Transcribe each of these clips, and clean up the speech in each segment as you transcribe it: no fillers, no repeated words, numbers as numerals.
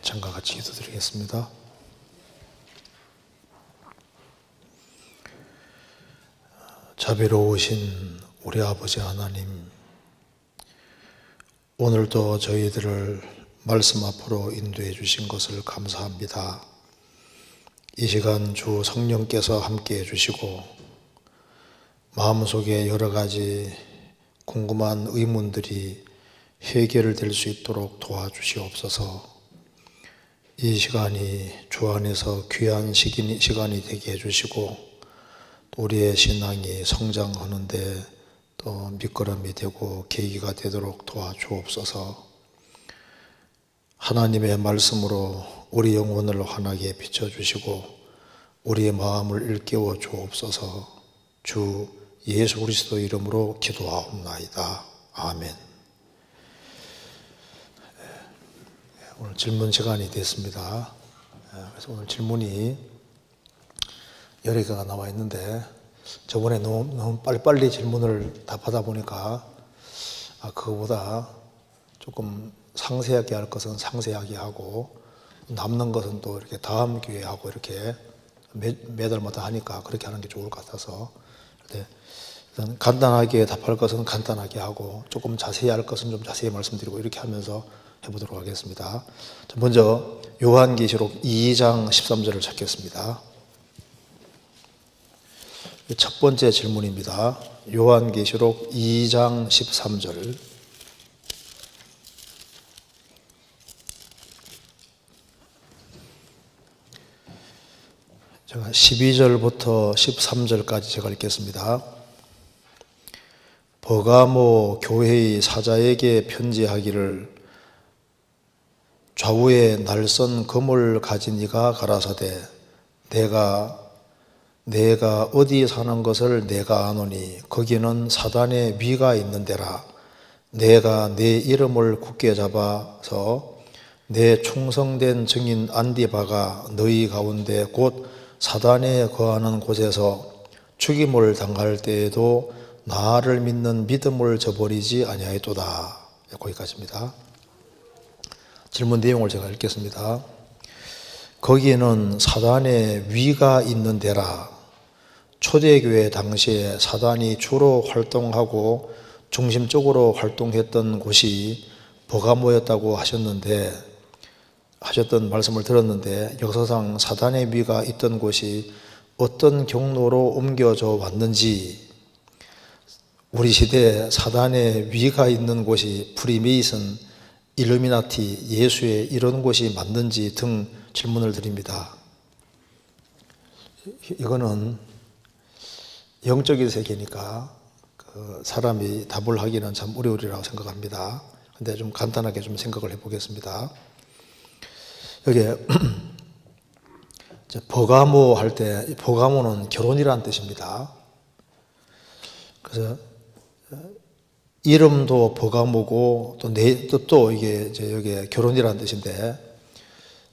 찬과 같이 기도드리겠습니다. 자비로우신 우리 아버지 하나님, 오늘도 저희들을 말씀 앞으로 인도해 주신 것을 감사합니다. 이 시간 주 성령께서 함께 해주시고 마음속에 여러 가지 궁금한 의문들이 해결될 수 있도록 도와주시옵소서. 이 시간이 주 안에서 귀한 시간이 되게 해주시고 우리의 신앙이 성장하는데 또 밑거름이 되고 계기가 되도록 도와주옵소서. 하나님의 말씀으로 우리 영혼을 환하게 비춰주시고 우리의 마음을 일깨워 주옵소서. 주 예수 그리스도 이름으로 기도하옵나이다. 아멘. 오늘 질문 시간이 됐습니다. 그래서 오늘 질문이 여러 개가 나와 있는데 저번에 너무 빨리빨리 질문을 답하다 보니까 그거보다 조금 상세하게 할 것은 상세하게 하고 남는 것은 또 이렇게 다음 기회에 하고 이렇게 매달마다 하니까 그렇게 하는 게 좋을 것 같아서 일단 간단하게 답할 것은 간단하게 하고 조금 자세히 할 것은 좀 자세히 말씀드리고 이렇게 하면서 해보도록 하겠습니다. 먼저 요한계시록 2장 13절을 찾겠습니다. 첫 번째 질문입니다. 요한계시록 2장 13절. 제가 12절부터 13절까지 제가 읽겠습니다. 버가모 교회의 사자에게 편지하기를 좌우에 날선 금을 가진 이가 가라사대 내가 어디 사는 것을 내가 아노니 거기는 사단의 위가 있는 데라. 내가 내 이름을 굳게 잡아서 내 충성된 증인 안디바가 너희 가운데 곧 사단에 거하는 곳에서 죽임을 당할 때에도 나를 믿는 믿음을 저버리지 아니하였도다. 거기까지입니다. 질문 내용을 제가 읽겠습니다. 거기에는 사단의 위가 있는 데라. 초대교회 당시에 사단이 주로 활동하고 중심적으로 활동했던 곳이 버가모였다고 하셨던 말씀을 들었는데 역사상 사단의 위가 있던 곳이 어떤 경로로 옮겨져 왔는지, 우리 시대에 사단의 위가 있는 곳이 프리메이슨, 일루미나티, 예수의 이런 곳이 맞는지 등 질문을 드립니다. 이거는 영적인 세계니까 사람이 답을 하기는 참 어려우리라고 생각합니다. 근데 좀 간단하게 좀 생각을 해보겠습니다. 여기 버가모 할 때 버가모는 결혼이라는 뜻입니다. 그래서 이름도 버가모고 또 이게 여기 결혼이라는 뜻인데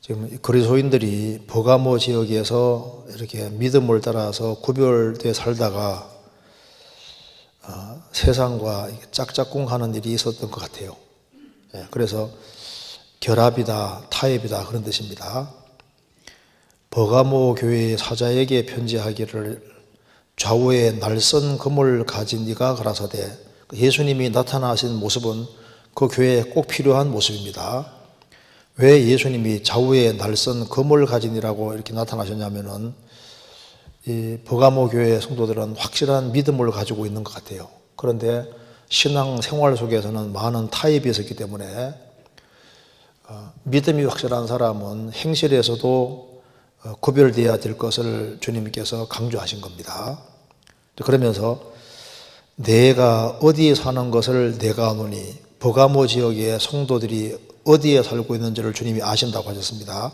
지금 그리스도인들이 버가모 지역에서 이렇게 믿음을 따라서 구별되어 살다가 세상과 짝짝꿍하는 일이 있었던 것 같아요. 그래서 결합이다, 타협이다 그런 뜻입니다. 버가모 교회의 사자에게 편지하기를 좌우에 날선 금을 가진 이가 가라사대. 예수님이 나타나신 모습은 그 교회에 꼭 필요한 모습입니다. 왜 예수님이 좌우에 날선 금을 가진이라고 이렇게 나타나셨냐면은 이 버가모 교회 성도들은 확실한 믿음을 가지고 있는 것 같아요. 그런데 신앙 생활 속에서는 많은 타협이 있었기 때문에 믿음이 확실한 사람은 행실에서도 구별되어야 될 것을 주님께서 강조하신 겁니다. 그러면서 내가 어디에 사는 것을 내가 아노니, 버가모 지역의 성도들이 어디에 살고 있는지를 주님이 아신다고 하셨습니다.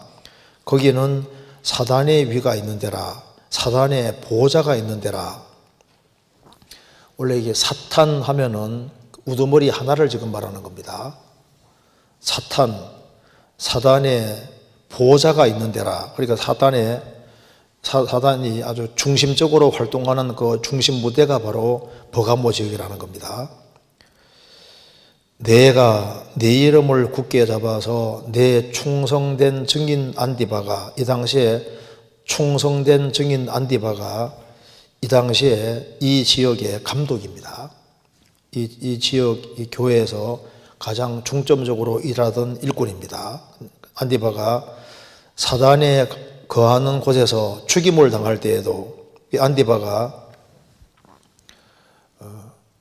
거기는 사단의 위가 있는 데라, 사단의 보호자가 있는 데라. 원래 이게 사탄 하면은 우두머리 하나를 지금 말하는 겁니다. 사단의 보호자가 있는 데라. 그러니까 사단이 아주 중심적으로 활동하는 그 중심 무대가 바로 버가모 지역이라는 겁니다. 내가 네 이름을 굳게 잡아서 내 충성된 증인 안디바가, 이 당시에 충성된 증인 안디바가 이 당시에 이 지역의 감독입니다. 이 지역, 이 교회에서 가장 중점적으로 일하던 일꾼입니다. 안디바가 사단에 거하는 곳에서 죽임을 당할 때에도 이 안디바가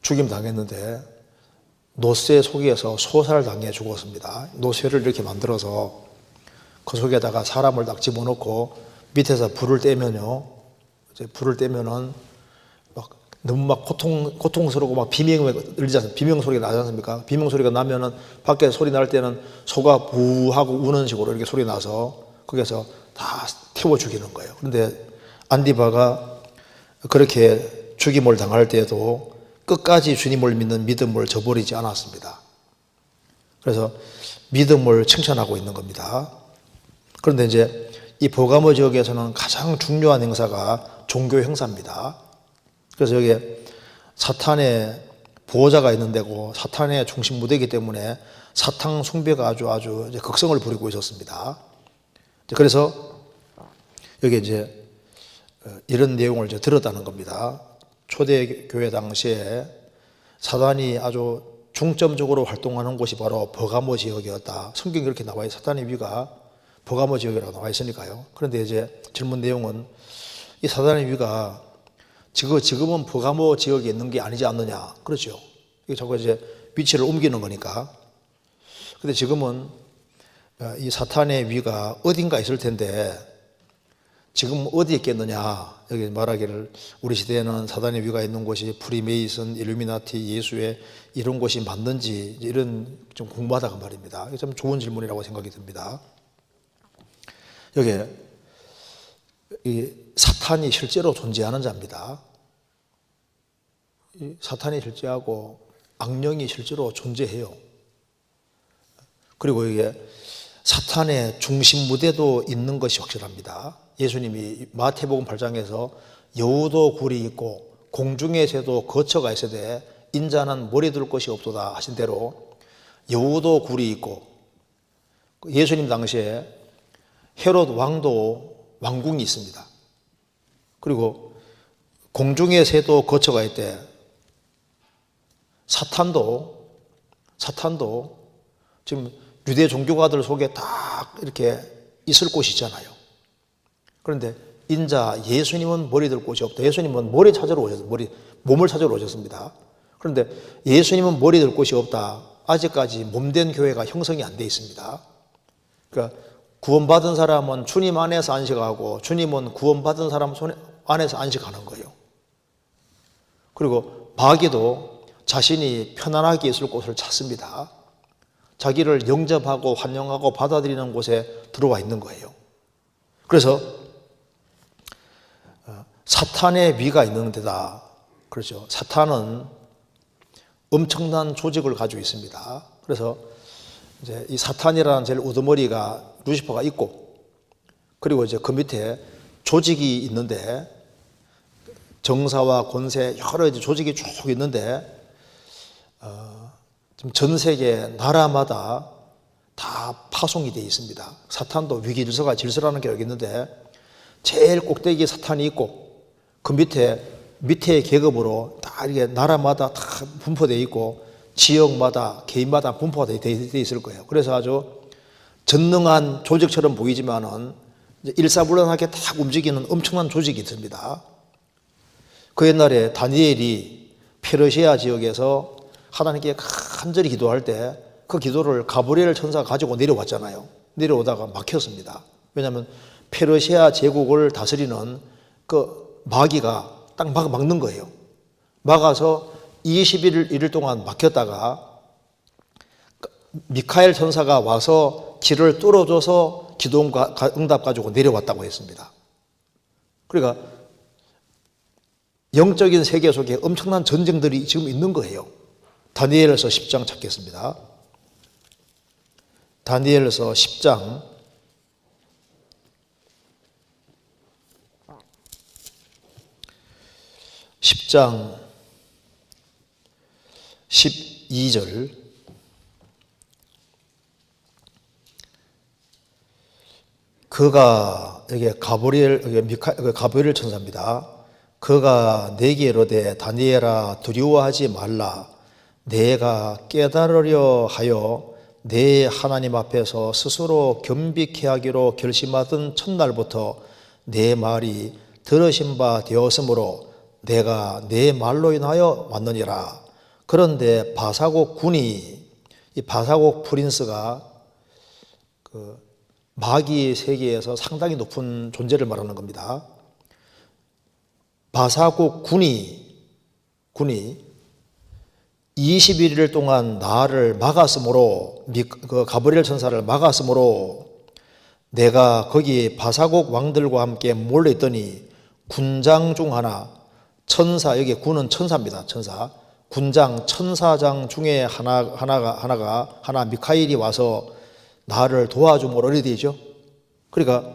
죽임 당했는데 노쇠 속에서 소살당해 죽었습니다. 노쇠를 이렇게 만들어서 그 속에다가 사람을 딱 집어넣고 밑에서 불을 떼면요, 이제 불을 떼면은 막 너무 막 고통스럽고 막 비명 소리가 나지 않습니까? 비명 소리가 나면은 밖에 소리 날 때는 소가 부하고 우는 식으로 이렇게 소리 나서 거기서 다 태워 죽이는 거예요. 그런데 안디바가 그렇게 죽임을 당할 때에도 끝까지 주님을 믿는 믿음을 저버리지 않았습니다. 그래서 믿음을 칭찬하고 있는 겁니다. 그런데 이제 이 버가모 지역에서는 가장 중요한 행사가 종교 행사입니다. 그래서 여기에 사탄의 보호자가 있는 데고 사탄의 중심 무대이기 때문에 사탄 숭배가 아주 이제 극성을 부리고 있었습니다. 그래서 여기 이제 이런 내용을 이제 들었다는 겁니다. 초대교회 당시에 사단이 아주 중점적으로 활동하는 곳이 바로 버가모 지역이었다. 성경에 그렇게 나와 있어요. 사단의 위가 버가모 지역이라고 나와 있으니까요. 그런데 이제 질문 내용은 이 사단의 위가 지금은 버가모 지역에 있는 게 아니지 않느냐. 그렇죠. 이게 자꾸 이제 위치를 옮기는 거니까. 근데 지금은 이 사탄의 위가 어딘가 있을 텐데 지금 어디 있겠느냐. 여기 말하기를 우리 시대에는 사단의 위가 있는 곳이 프리메이슨, 일루미나티, 예수회 이런 곳이 맞는지 이런 좀 궁금하다고 말입니다. 이게 참 좋은 질문이라고 생각이 듭니다. 여기에 이 사탄이 실제로 존재하는 자입니다. 이 사탄이 실제하고 악령이 실제로 존재해요. 그리고 이게 사탄의 중심 무대도 있는 것이 확실합니다. 예수님이 마태복음 8장에서 여우도 굴이 있고 공중의 새도 거처가 있으되 인자는 머리 둘 것이 없도다 하신 대로 여우도 굴이 있고 예수님 당시에 헤롯 왕도 왕궁이 있습니다. 그리고 공중의 새도 거처가 있대. 사탄도 지금 유대 종교가들 속에 딱 이렇게 있을 곳이 있잖아요. 그런데 인자 예수님은 머리 들 곳이 없다. 예수님은 머리 찾으러 오셨어요. 몸을 찾으러 오셨습니다. 그런데 예수님은 머리 들 곳이 없다. 아직까지 몸된 교회가 형성이 안 돼 있습니다. 그러니까 구원받은 사람은 주님 안에서 안식하고 주님은 구원받은 사람 안에서 안식하는 거예요. 그리고 마귀도 자신이 편안하게 있을 곳을 찾습니다. 자기를 영접하고 환영하고 받아들이는 곳에 들어와 있는 거예요. 그래서 사탄의 위가 있는 데다. 그렇죠. 사탄은 엄청난 조직을 가지고 있습니다. 그래서 이제 이 사탄이라는 제일 우두머리가 루시퍼가 있고, 그리고 이제 그 밑에 조직이 있는데 정사와 권세 여러 이제 조직이 쭉 있는데 지금 전 세계 나라마다 다 파송이 되어 있습니다. 사탄도 위기 질서가 질서라는 게 여기 있는데 제일 꼭대기에 사탄이 있고 그 밑에 계급으로 다 이게 나라마다 다 분포되어 있고 지역마다 개인마다 분포가 되어 있을 거예요. 그래서 아주 전능한 조직처럼 보이지만은 일사불란하게 딱 움직이는 엄청난 조직이 있습니다. 그 옛날에 다니엘이 페르시아 지역에서 하나님께 간절히 기도할 때 그 기도를 가브리엘 천사가 가지고 내려왔잖아요. 내려오다가 막혔습니다. 왜냐하면 페르시아 제국을 다스리는 그 마귀가 딱 막는 거예요. 막아서 21일 동안 막혔다가 미카엘 천사가 와서 길을 뚫어줘서 기도 응답 가지고 내려왔다고 했습니다. 그러니까 영적인 세계 속에 엄청난 전쟁들이 지금 있는 거예요. 다니엘서 10장 찾겠습니다. 다니엘서 10장 12절 그가 여기 가브리엘 천사입니다. 그가 내게 이르되 다니엘아 두려워하지 말라. 내가 깨달으려 하여 내 하나님 앞에서 스스로 겸비케 하기로 결심하던 첫날부터 내 말이 들으신 바 되었으므로 내가 내 말로 인하여 왔느니라. 그런데 바사곡 군이, 이 바사곡 프린스가 그 마귀 세계에서 상당히 높은 존재를 말하는 겁니다. 바사곡 군이 21일 동안 나를 막았으므로, 그 가브리엘 천사를 막았으므로 내가 거기 바사곡 왕들과 함께 몰려 있더니 군장 중 하나, 천사, 여기 군은 천사입니다. 천사. 군장 천사장 중에 하나 미카엘이 와서 나를 도와줌으로 이렇게 되죠. 그러니까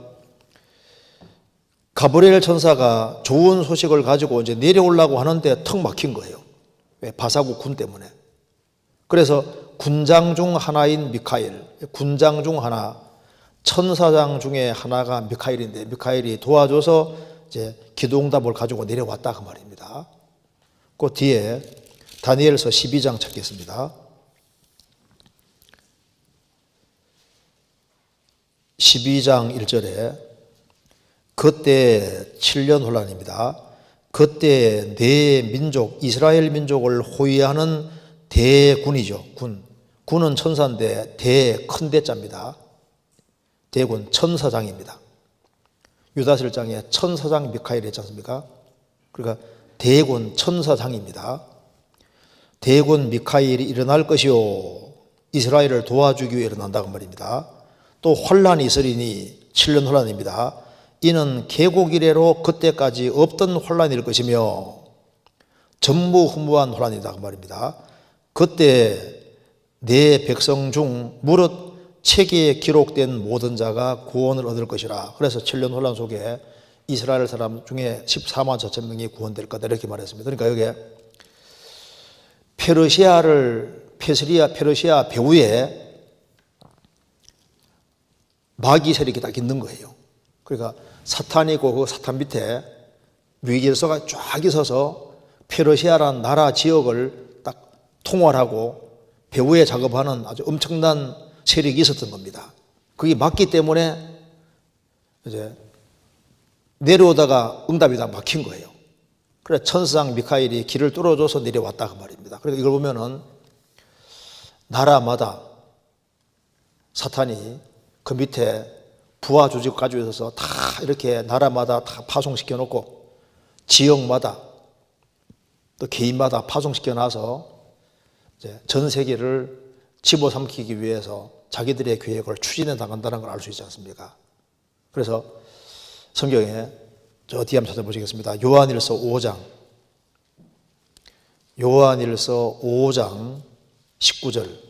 가브리엘 천사가 좋은 소식을 가지고 이제 내려오려고 하는데 턱 막힌 거예요. 왜? 바사국 군 때문에. 그래서 군장 중 하나인 미카엘, 군장 중 하나, 천사장 중에 하나가 미카엘인데, 미카엘이 도와줘서 이제 기도응답을 가지고 내려왔다 그 말입니다. 그 뒤에 다니엘서 12장 찾겠습니다. 12장 1절에 그때 7년 혼란입니다. 그때 내 민족 이스라엘 민족을 호위하는 대군이죠. 군은 천사인데 큰 대자입니다. 대군 천사장입니다. 유다서 1장에 천사장 미카엘이 있지 않습니까? 그러니까 대군 천사장입니다. 대군 미카엘이 일어날 것이요 이스라엘을 도와주기 위해 일어난다고 말입니다. 또 혼란이 있으리니 7년 혼란입니다. 이는 개국 이래로 그때까지 없던 혼란일 것이며 전무후무한 혼란이다 그 말입니다. 그때 내 백성 중 무릇 책에 기록된 모든 자가 구원을 얻을 것이라. 그래서 7년 혼란 속에 이스라엘 사람 중에 14만 4천 명이 구원될 거다 이렇게 말했습니다. 그러니까 여기에 페르시아 배후에 마귀 세력이 딱 있는 거예요. 그러니까 사탄이고 그 사탄 밑에 위기질서가 쫙 있어서 페르시아라는 나라 지역을 딱 통할하고 배후에 작업하는 아주 엄청난 세력이 있었던 겁니다. 그게 맞기 때문에 이제 내려오다가 응답이 다 막힌 거예요. 그래서 천사장 미카엘이 길을 뚫어줘서 내려왔다 그 말입니다. 그러니까 이걸 보면은 나라마다 사탄이 그 밑에 부하 조직 가지고 있어서 다 이렇게 나라마다 다 파송시켜 놓고 지역마다 또 개인마다 파송시켜 놔서 이제 전 세계를 집어삼키기 위해서 자기들의 계획을 추진해 나간다는 걸 알 수 있지 않습니까? 그래서 성경에 저 뒤에 한번 찾아보시겠습니다. 요한일서 5장 19절.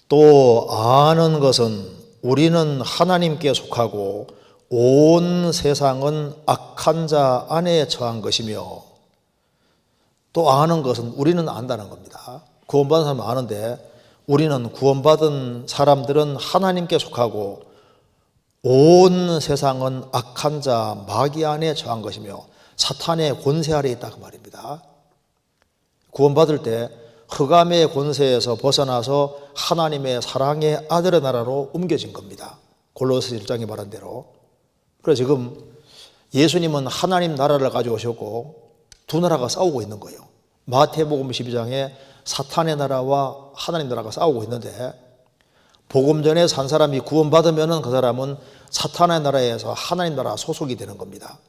또 아는 것은 우리는 하나님께 속하고 온 세상은 악한 자 안에 처한 것이며, 또 아는 것은 우리는 안다는 겁니다. 구원받은 사람은 아는데 우리는 구원받은 사람들은 하나님께 속하고 온 세상은 악한 자 마귀 안에 처한 것이며 사탄의 권세 아래에 있다 그 말입니다. 구원받을 때 흑암의 권세에서 벗어나서 하나님의 사랑의 아들의 나라로 옮겨진 겁니다. 골로새 1장에 말한 대로. 그래서 지금 예수님은 하나님 나라를 가져오셨고 두 나라가 싸우고 있는 거예요. 마태복음 12장에 사탄의 나라와 하나님 나라가 싸우고 있는데, 복음 전에 산 사람이 구원받으면 그 사람은 사탄의 나라에서 하나님 나라 소속이 되는 겁니다.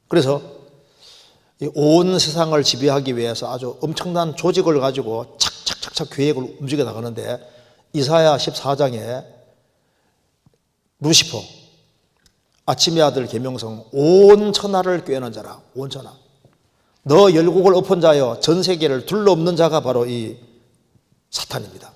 그래서 온 세상을 지배하기 위해서 아주 엄청난 조직을 가지고 착착착착 계획을 움직여 나가는데, 이사야 14장에 루시퍼, 아침의 아들 계명성, 온 천하를 꿰는 자라. 온 천하, 너 열국을 엎은 자여, 전 세계를 둘러엎는 자가 바로 이 사탄입니다.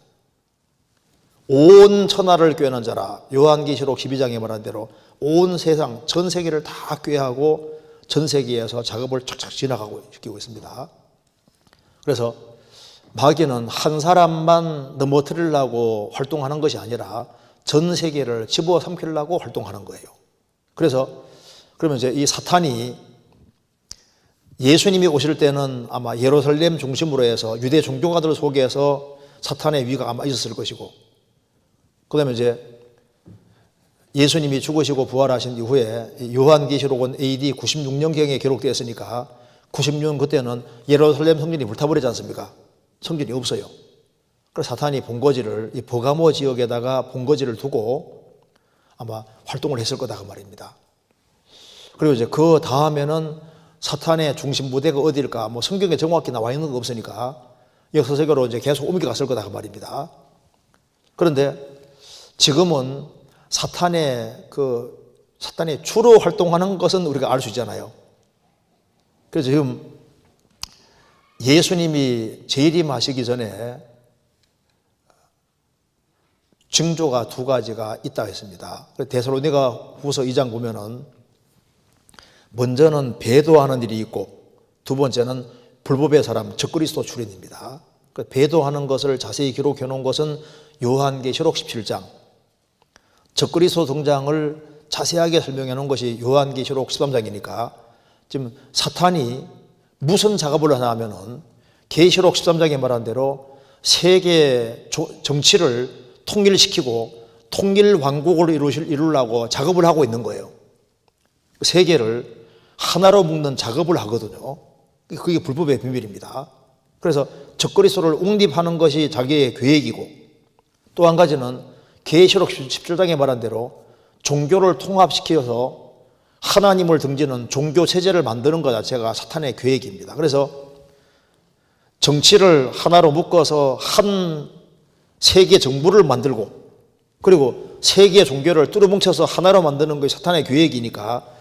온 천하를 꿰는 자라. 요한계시록 12장에 말한 대로 온 세상 전 세계를 다 꿰하고 전 세계에서 작업을 착착 지나가고 있습니다. 그래서 마귀는 한 사람만 넘어뜨리려고 활동하는 것이 아니라 전 세계를 집어삼키려고 활동하는 거예요. 그래서 그러면 이제 이 사탄이 예수님이 오실 때는 아마 예루살렘 중심으로 해서 유대 종교가들 속에서 사탄의 위가 아마 있었을 것이고, 그 다음에 이제 예수님이 죽으시고 부활하신 이후에 요한계시록은 AD 96년경에 기록되었으니까 96년 그때는 예루살렘 성전이 불타버리지 않습니까? 성전이 없어요. 그래서 사탄이 본거지를 이 버가모 지역에다가 본거지를 두고 아마 활동을 했을 거다 그 말입니다. 그리고 이제 그 다음에는 사탄의 중심 부대가 어디일까? 뭐 성경에 정확히 나와 있는 거 없으니까 역사적으로 이제 계속 옮겨갔을 거다 그 말입니다. 그런데 지금은 사탄이 주로 활동하는 것은 우리가 알 수 있잖아요. 그래서 지금 예수님이 재림하시기 전에 징조가 두 가지가 있다 했습니다. 데살로니가 후서 2장 보면은 먼저는 배도하는 일이 있고 두 번째는 불법의 사람 적그리스도 출현입니다. 배도하는 것을 자세히 기록해 놓은 것은 요한계시록 17장, 적그리스도 등장을 자세하게 설명해 놓은 것이 요한계시록 13장이니까 지금 사탄이 무슨 작업을 하냐 하면은 계시록 13장에 말한 대로 세계 정치를 통일시키고 통일 왕국을 이루려고 작업을 하고 있는 거예요. 세계를 하나로 묶는 작업을 하거든요. 그게 불법의 비밀입니다. 그래서 적그리스도를 웅립하는 것이 자기의 계획이고, 또 한 가지는 계시록 17장에 말한 대로 종교를 통합시켜서 하나님을 등지는 종교 체제를 만드는 것 자체가 사탄의 계획입니다. 그래서 정치를 하나로 묶어서 한 세계 정부를 만들고, 그리고 세계 종교를 뚫어뭉쳐서 하나로 만드는 것이 사탄의 계획이니까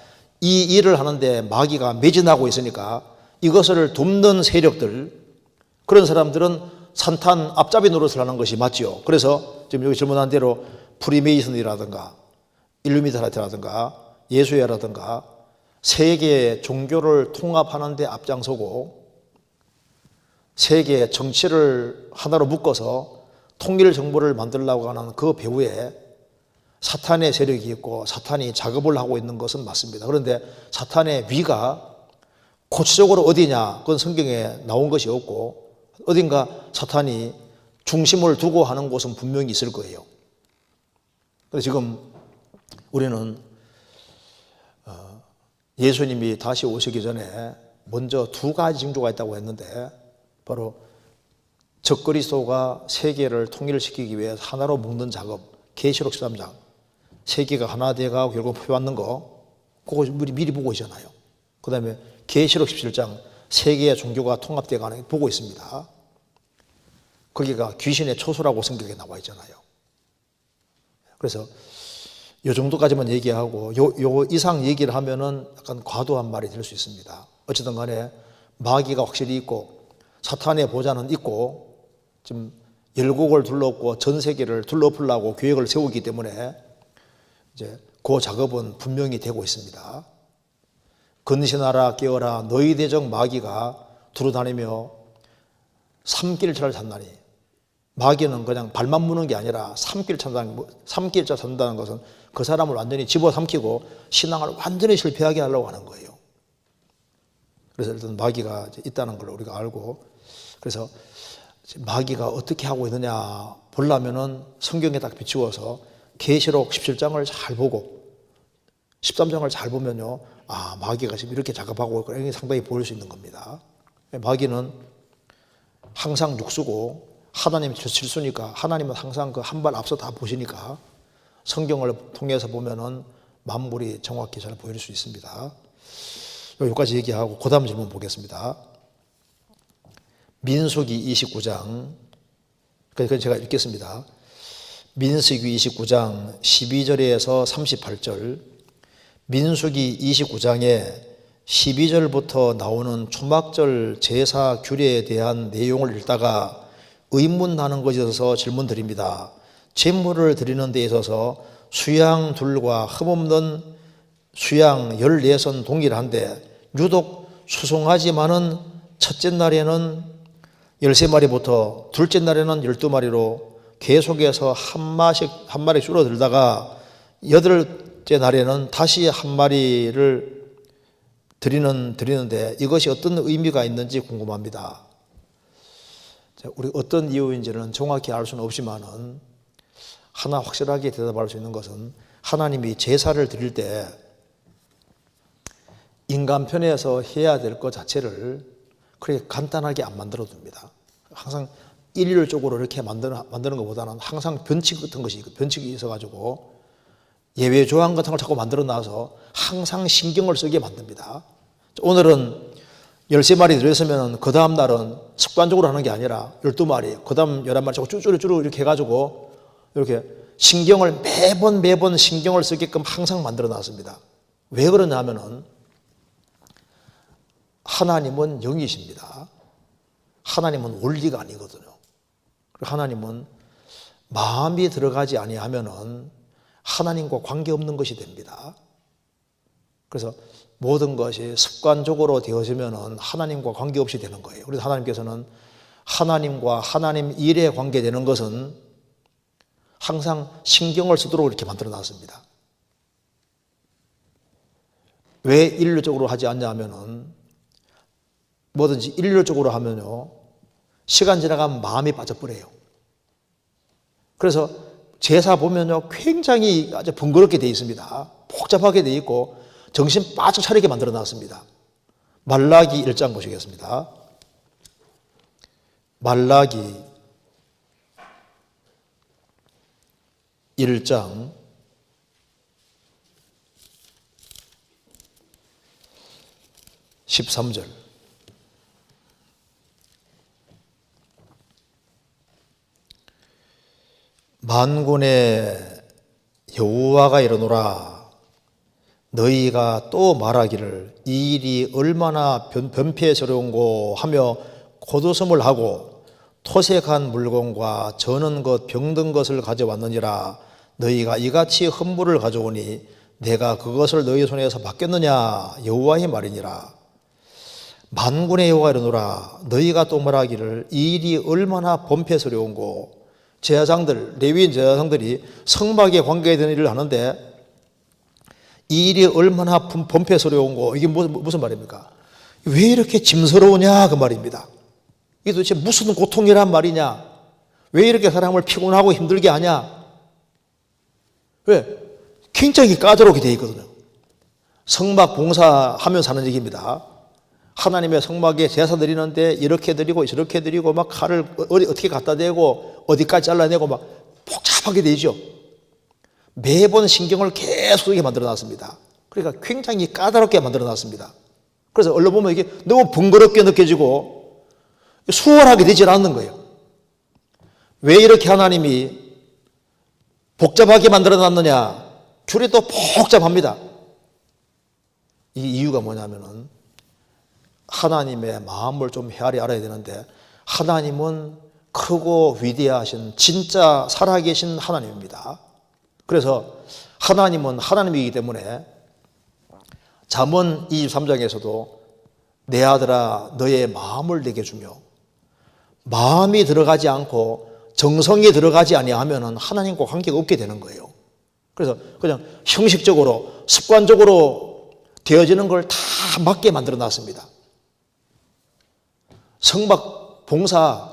이 일을 하는데 마귀가 매진하고 있으니까 이것을 돕는 세력들, 그런 사람들은 사탄 앞잡이 노릇을 하는 것이 맞죠. 그래서 지금 여기 질문한 대로 프리메이슨이라든가 일루미나티라든가 예수회라든가 세계 종교를 통합하는 데 앞장서고 세계 정치를 하나로 묶어서 통일 정부를 만들려고 하는 그 배후에 사탄의 세력이 있고 사탄이 작업을 하고 있는 것은 맞습니다. 그런데 사탄의 위가 구체적으로 어디냐, 그건 성경에 나온 것이 없고 어딘가 사탄이 중심을 두고 하는 곳은 분명히 있을 거예요. 그래서 지금 우리는 예수님이 다시 오시기 전에 먼저 두 가지 징조가 있다고 했는데, 바로 적그리스도가 세계를 통일시키기 위해 하나로 묶는 작업, 계시록 13장, 세계가 하나 되어가고 결국 표받는 거, 그거 우리 미리 보고 있잖아요. 그 다음에 계시록 17장, 세계의 종교가 통합되어가는 거 보고 있습니다. 거기가 귀신의 초소라고 성경에 나와 있잖아요. 그래서 요 정도까지만 얘기하고 요 이상 얘기를 하면은 약간 과도한 말이 될 수 있습니다. 어쨌든 간에 마귀가 확실히 있고 사탄의 보좌는 있고 지금 열국을 둘러엎고 전 세계를 둘러엎으려고 계획을 세우기 때문에 이제 그 작업은 분명히 되고 있습니다. 근신하라 깨어라 너희 대적 마귀가 두루다니며 삼길차를 잔다니. 마귀는 그냥 발만 무는 게 아니라 삼길차 산다는 것은 그 사람을 완전히 집어삼키고 신앙을 완전히 실패하게 하려고 하는 거예요. 그래서 일단 마귀가 있다는 걸 우리가 알고, 그래서 마귀가 어떻게 하고 있느냐 보려면은 성경에 딱 비추어서 계시록 17장을 잘 보고 13장을 잘 보면요, 아, 마귀가 지금 이렇게 작업하고 있고 이게 상당히 보일 수 있는 겁니다. 마귀는 항상 육수고 하나님이 질수니까 하나님은 항상 그 한 발 앞서 다 보시니까 성경을 통해서 보면은 만물이 정확히 잘 보일 수 있습니다. 여기까지 얘기하고 그 다음 질문 보겠습니다. 민수기 29장, 그러니까 제가 읽겠습니다. 민수기 29장 12절에서 38절, 민수기 29장에 12절부터 나오는 초막절 제사 규례에 대한 내용을 읽다가 의문하는 것에 있어서 질문 드립니다. 제물을 드리는 데 있어서 수양 둘과 흠없는 수양 14선 동일한데 유독 수송하지만은 첫째 날에는 13마리부터 둘째 날에는 12마리로 계속해서 한 마리 줄어들다가 여덟째 날에는 다시 한 마리를 드리는데 이것이 어떤 의미가 있는지 궁금합니다. 우리 어떤 이유인지는 정확히 알 수는 없지만은 하나 확실하게 대답할 수 있는 것은 하나님이 제사를 드릴 때 인간 편에서 해야 될 것 자체를 그렇게 간단하게 안 만들어 둡니다. 항상 일률적으로 이렇게 만드는 것보다는 항상 변칙 같은 것이 변칙이 있어가지고 예외 조항 같은 걸 자꾸 만들어 놔서 항상 신경을 쓰게 만듭니다. 오늘은 13마리 들였으면 그 다음 날은 습관적으로 하는 게 아니라 12마리, 그 다음 11마리 자꾸 쭈쭈쭈 이렇게 해가지고 이렇게 신경을 매번 신경을 쓰게끔 항상 만들어 놨습니다. 왜 그러냐 하면은 하나님은 영이십니다. 하나님은 원리가 아니거든요. 하나님은 마음이 들어가지 아니하면은 하나님과 관계없는 것이 됩니다. 그래서 모든 것이 습관적으로 되어지면은 하나님과 관계없이 되는 거예요. 그래서 하나님께서는 하나님과 하나님 일에 관계되는 것은 항상 신경을 쓰도록 이렇게 만들어 놨습니다. 왜 일률적으로 하지 않냐 하면은 뭐든지 일률적으로 하면요 시간 지나가면 마음이 빠져버려요. 그래서 제사 보면요 굉장히 아주 번거롭게 되어 있습니다. 복잡하게 되어 있고 정신 바짝 차리게 만들어 놨습니다. 말라기 1장 보시겠습니다. 말라기 1장 13절. 만군의 여호와가 이르노라 너희가 또 말하기를 이 일이 얼마나 변폐스러운고 하며 겉웃음을 하고 토색한 물건과 저는 것 병든 것을 가져왔느니라 너희가 이같이 헌물을 가져오니 내가 그것을 너희 손에서 받겠느냐 여호와의 말이니라. 만군의 여호와가 이르노라 너희가 또 말하기를 이 일이 얼마나 범폐스러운고. 제사장들 레위인 제사장들이 성막에 관계되는 일을 하는데 이 일이 얼마나 범폐스러운고. 이게 무슨 말입니까? 왜 이렇게 짐스러우냐 그 말입니다. 이게 도대체 무슨 고통이란 말이냐. 왜 이렇게 사람을 피곤하고 힘들게 하냐. 왜? 굉장히 까다롭게 되어 있거든요. 성막 봉사하면서 하는 얘기입니다. 하나님의 성막에 제사 드리는데 이렇게 드리고 저렇게 드리고 막 칼을 어떻게 갖다 대고 어디까지 잘라내고 막 복잡하게 되죠. 매번 신경을 계속 이렇게 만들어 놨습니다. 그러니까 굉장히 까다롭게 만들어 놨습니다. 그래서 얼른 보면 이게 너무 번거롭게 느껴지고 수월하게 되질 않는 거예요. 왜 이렇게 하나님이 복잡하게 만들어 놨느냐? 줄이 또 복잡합니다. 이 이유가 뭐냐면은 하나님의 마음을 좀 헤아려 알아야 되는데 하나님은 크고 위대하신 진짜 살아계신 하나님입니다. 그래서 하나님은 하나님이기 때문에 잠언 23장에서도 내 아들아 너의 마음을 내게 주며 마음이 들어가지 않고 정성이 들어가지 아니하면 하나님과 관계가 없게 되는 거예요. 그래서 그냥 형식적으로 습관적으로 되어지는 걸 다 맞게 만들어 놨습니다. 성막 봉사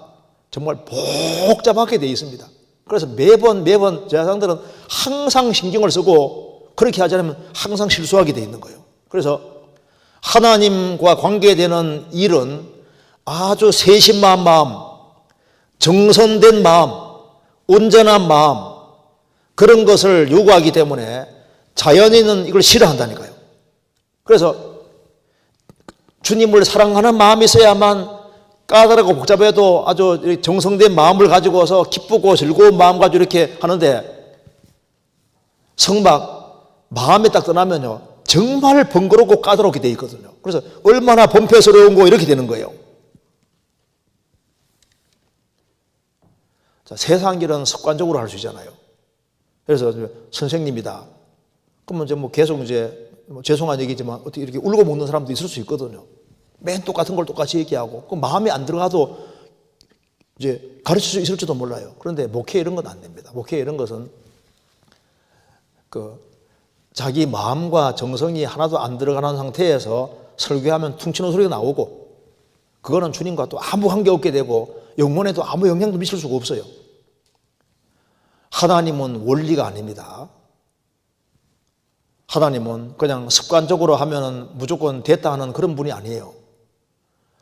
정말 복잡하게 되어 있습니다. 그래서 매번 제사장들은 항상 신경을 쓰고 그렇게 하지 않으면 항상 실수하게 되어 있는 거예요. 그래서 하나님과 관계되는 일은 아주 세심한 마음, 정성된 마음, 온전한 마음 그런 것을 요구하기 때문에 자연인은 이걸 싫어한다니까요. 그래서 주님을 사랑하는 마음이 있어야만 까다롭고 복잡해도 아주 정성된 마음을 가지고서 기쁘고 즐거운 마음 가지고 이렇게 하는데 성막 마음에 딱 떠나면요 정말 번거롭고 까다롭게 되어 있거든요. 그래서 얼마나 범폐스러운고 이렇게 되는 거예요. 자, 세상 일은 습관적으로 할 수 있잖아요. 그래서 선생님이다. 그러면 이제 뭐 계속 이제 뭐 죄송한 얘기지만 어떻게 이렇게 울고 먹는 사람도 있을 수 있거든요. 맨 똑같은 걸 똑같이 얘기하고 그 마음에 안 들어가도 이제 가르칠 수 있을지도 몰라요. 그런데 목회 이런 건 안 됩니다. 목회 이런 것은 자기 마음과 정성이 하나도 안 들어가는 상태에서 설교하면 퉁치는 소리가 나오고 그거는 주님과 또 아무 관계없게 되고 영혼에도 아무 영향도 미칠 수가 없어요. 하나님은 원리가 아닙니다. 하나님은 그냥 습관적으로 하면은 무조건 됐다 하는 그런 분이 아니에요.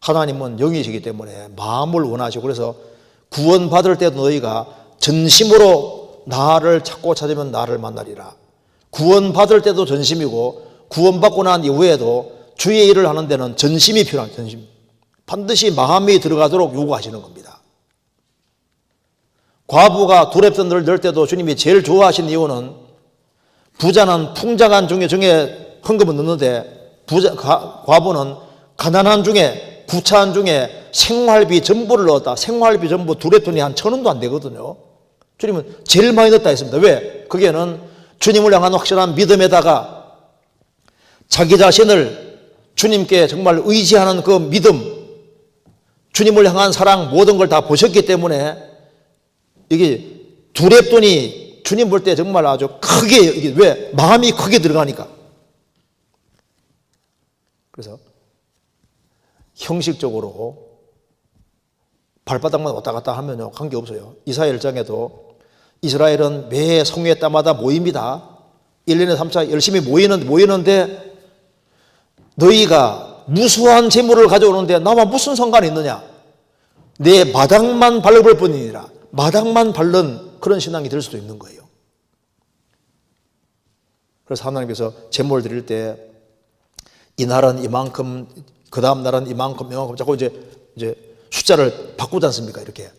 하나님은 영이시기 때문에 마음을 원하시고 그래서 구원받을 때도 너희가 전심으로 나를 찾고 찾으면 나를 만나리라. 구원받을 때도 전심이고 구원받고 난 이후에도 주의 일을 하는 데는 전심이 필요한 전심. 반드시 마음이 들어가도록 요구하시는 겁니다. 과부가 두렵던 늘 늘 때도 주님이 제일 좋아하신 이유는 부자는 풍작한 중에 헌금을 넣는데 과부는 가난한 중에 구차한 중에 생활비 전부를 넣었다. 생활비 전부 두렵더니 한 1,000원도 안 되거든요. 주님은 제일 많이 넣었다 했습니다. 왜? 그게는 주님을 향한 확실한 믿음에다가 자기 자신을 주님께 정말 의지하는 그 믿음, 주님을 향한 사랑 모든 걸 다 보셨기 때문에 이게 두렵더니 주님 볼 때 정말 아주 크게 이게 왜? 마음이 크게 들어가니까. 그래서 형식적으로 발바닥만 왔다 갔다 하면요 관계없어요. 이사야 1장에도 이스라엘은 매 성회 때마다 모입니다. 1년에 3차 열심히 모이는데 너희가 무수한 재물을 가져오는데 나와 무슨 상관이 있느냐. 내 마당만 밟을 뿐이니라. 마당만 밟는 그런 신앙이 될 수도 있는 거예요. 그래서 하나님께서 제물을 드릴 때 이 날은 이만큼 그 다음 날은 이만큼 자꾸 이제 숫자를 바꾸지 않습니까? 이렇게.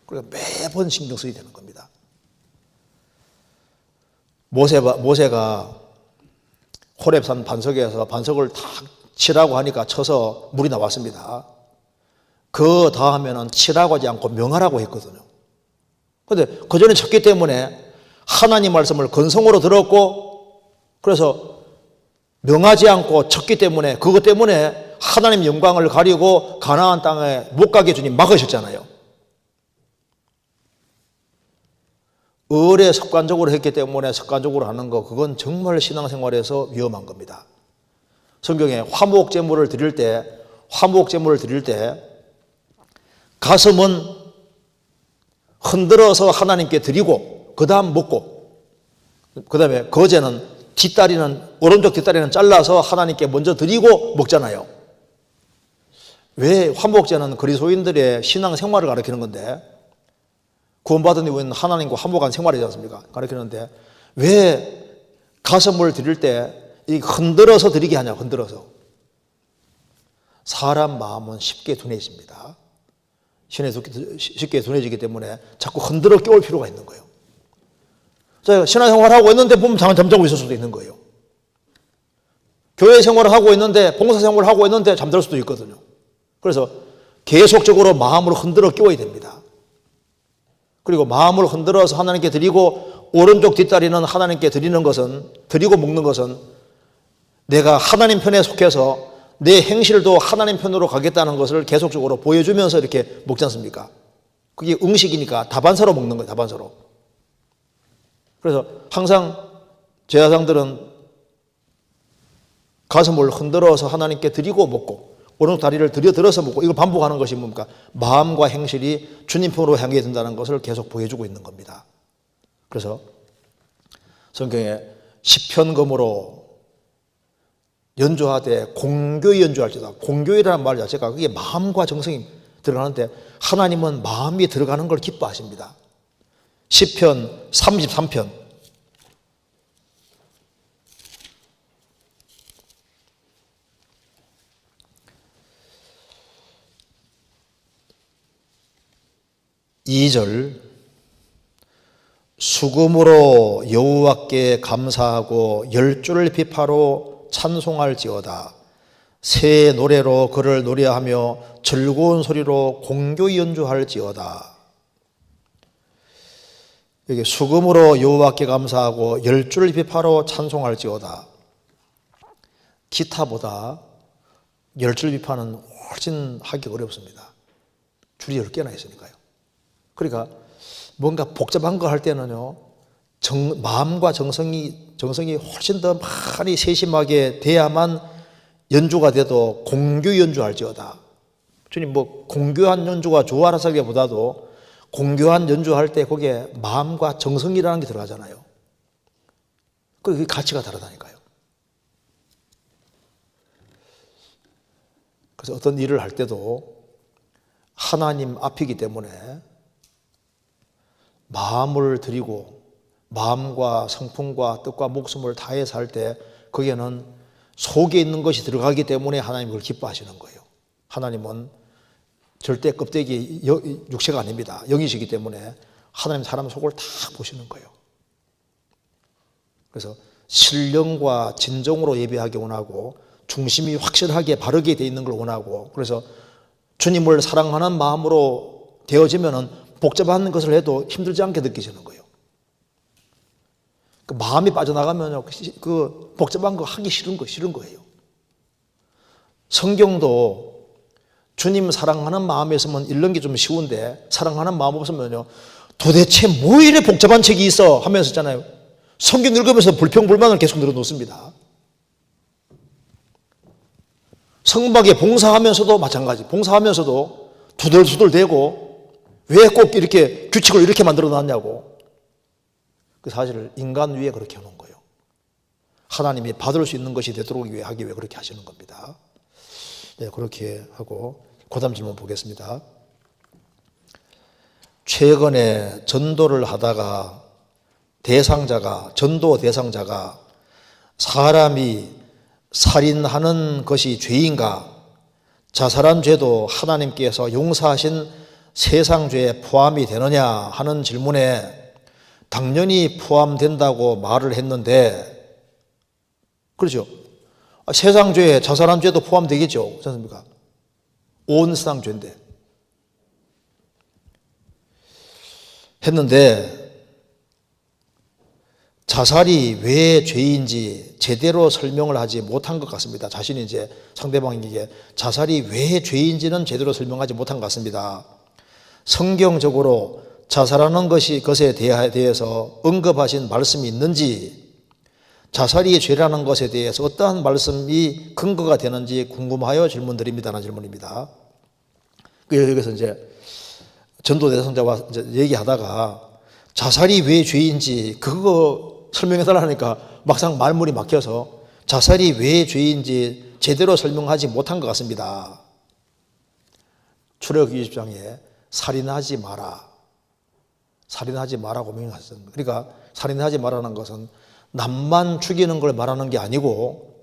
그러니까 매번 신경 쓰게 되는 겁니다. 모세가 호렙산 반석에서 반석을 탁 치라고 하니까 쳐서 물이 나왔습니다. 그 다음에는 치라고 하지 않고 명하라고 했거든요. 그런데 그 전에 쳤기 때문에 하나님 말씀을 건성으로 들었고 그래서 명하지 않고 쳤기 때문에 그것 때문에 하나님 영광을 가리고 가나안 땅에 못 가게 주님 막으셨잖아요. 의뢰 습관적으로 했기 때문에 습관적으로 하는 거 그건 정말 신앙생활에서 위험한 겁니다. 성경에 화목제물을 드릴 때 가슴은 흔들어서 하나님께 드리고 그 다음 먹고 그 다음에 거제는 오른쪽 뒷다리는 잘라서 하나님께 먼저 드리고 먹잖아요. 왜 화목제는 그리스도인들의 신앙생활을 가르치는 건데 구원받은 이후에는 하나님과 화목한 생활이지 않습니까? 가르치는데 왜 가슴을 드릴 때 흔들어서 드리게 하냐. 흔들어서. 사람 마음은 쉽게 둔해집니다. 쉽게 둔해지기 때문에 자꾸 흔들어 깨울 필요가 있는 거예요. 제가 신앙생활을 하고 있는데 보면 잠자고 있을 수도 있는 거예요. 교회 생활을 하고 있는데 봉사생활을 하고 있는데 잠들 수도 있거든요. 그래서 계속적으로 마음을 흔들어 깨워야 됩니다. 그리고 마음을 흔들어서 하나님께 드리고 오른쪽 뒷다리는 하나님께 드리고 먹는 것은 내가 하나님 편에 속해서 내 행실도 하나님 편으로 가겠다는 것을 계속적으로 보여주면서 이렇게 먹지 않습니까? 그게 음식이니까 다반사로 먹는 거예요. 다반사로. 그래서 항상 제사장들은 가슴을 흔들어서 하나님께 드리고 먹고 오른쪽 다리를 들어서 먹고 이걸 반복하는 것이 뭡니까? 마음과 행실이 주님 편으로 향해 된다는 것을 계속 보여주고 있는 겁니다. 그래서 성경에 시편금으로 연주하되 공교히 연주할지다. 공교히라는 말 자체가 그게 마음과 정성이 들어가는데 하나님은 마음이 들어가는 걸 기뻐하십니다. 시편 33편 2절 수금으로 여호와께 감사하고 열줄 비파로 찬송할지어다. 새 노래로 그를 노래하며 즐거운 소리로 공교히 연주할지어다. 여기 수금으로 여호와께 감사하고 열줄 비파로 찬송할지어다. 기타보다 10줄 비파는 훨씬 하기 어렵습니다. 줄이 10개나 있으니까요. 그러니까 뭔가 복잡한 거 할 때는요, 마음과 정성이 훨씬 더 많이 세심하게 돼야만 연주가 돼도 공교 연주할지어다. 주님 뭐 공교한 연주가 좋아라서기보다도 공교한 연주할 때 거기에 마음과 정성이라는 게 들어가잖아요. 그게 가치가 다르다니까요. 그래서 어떤 일을 할 때도 하나님 앞이기 때문에 마음을 드리고 마음과 성품과 뜻과 목숨을 다해서 할 때 거기에는 속에 있는 것이 들어가기 때문에 하나님 그걸 기뻐하시는 거예요. 하나님은 절대 껍데기 육체가 아닙니다. 영이시기 때문에 하나님 사람 속을 다 보시는 거예요. 그래서 신령과 진정으로 예배하기 원하고 중심이 확실하게 바르게 돼 있는 걸 원하고, 그래서 주님을 사랑하는 마음으로 되어지면은 복잡한 것을 해도 힘들지 않게 느끼시는 거예요. 그 마음이 빠져나가면요, 그 복잡한 거 하기 싫은 거예요. 성경도 주님 사랑하는 마음이 있으면 읽는 게 좀 쉬운데, 사랑하는 마음 없으면요, 도대체 뭐 이래 복잡한 책이 있어 하면서 있잖아요. 성경 읽으면서 불평불만을 계속 늘어놓습니다. 성막에 봉사하면서도 마찬가지. 봉사하면서도 투덜투덜대고 왜 꼭 이렇게 규칙을 이렇게 만들어 놨냐고. 그 사실을 인간 위에 그렇게 해놓은 거예요. 하나님이 받을 수 있는 것이 되도록 하기 위해 그렇게 하시는 겁니다. 네, 그렇게 하고 그 다음 질문 보겠습니다. 최근에 전도를 하다가 전도 대상자가 사람이 살인하는 것이 죄인가? 자살한 죄도 하나님께서 용서하신 세상 죄에 포함이 되느냐 하는 질문에 당연히 포함된다고 말을 했는데, 그렇죠? 세상 죄에 자살한 죄도 포함되겠죠? 그렇지 않습니까? 온 세상 죄인데. 했는데 자살이 왜 죄인지 제대로 설명을 하지 못한 것 같습니다. 자신이 이제 상대방에게 자살이 왜 죄인지는 제대로 설명하지 못한 것 같습니다. 성경적으로 자살하는 것에 대해서 언급하신 말씀이 있는지, 자살이 죄라는 것에 대해서 어떠한 말씀이 근거가 되는지 궁금하여 질문드립니다라는 질문입니다. 여기서 이제 전도 대상자와 이제 얘기하다가 자살이 왜 죄인지 그거 설명해달라니까 막상 말문이 막혀서 자살이 왜 죄인지 제대로 설명하지 못한 것 같습니다. 출애굽기 20장에 살인하지 마라. 살인하지 마라고 명령하셨습니다. 그러니까 살인하지 마라는 것은 남만 죽이는 걸 말하는 게 아니고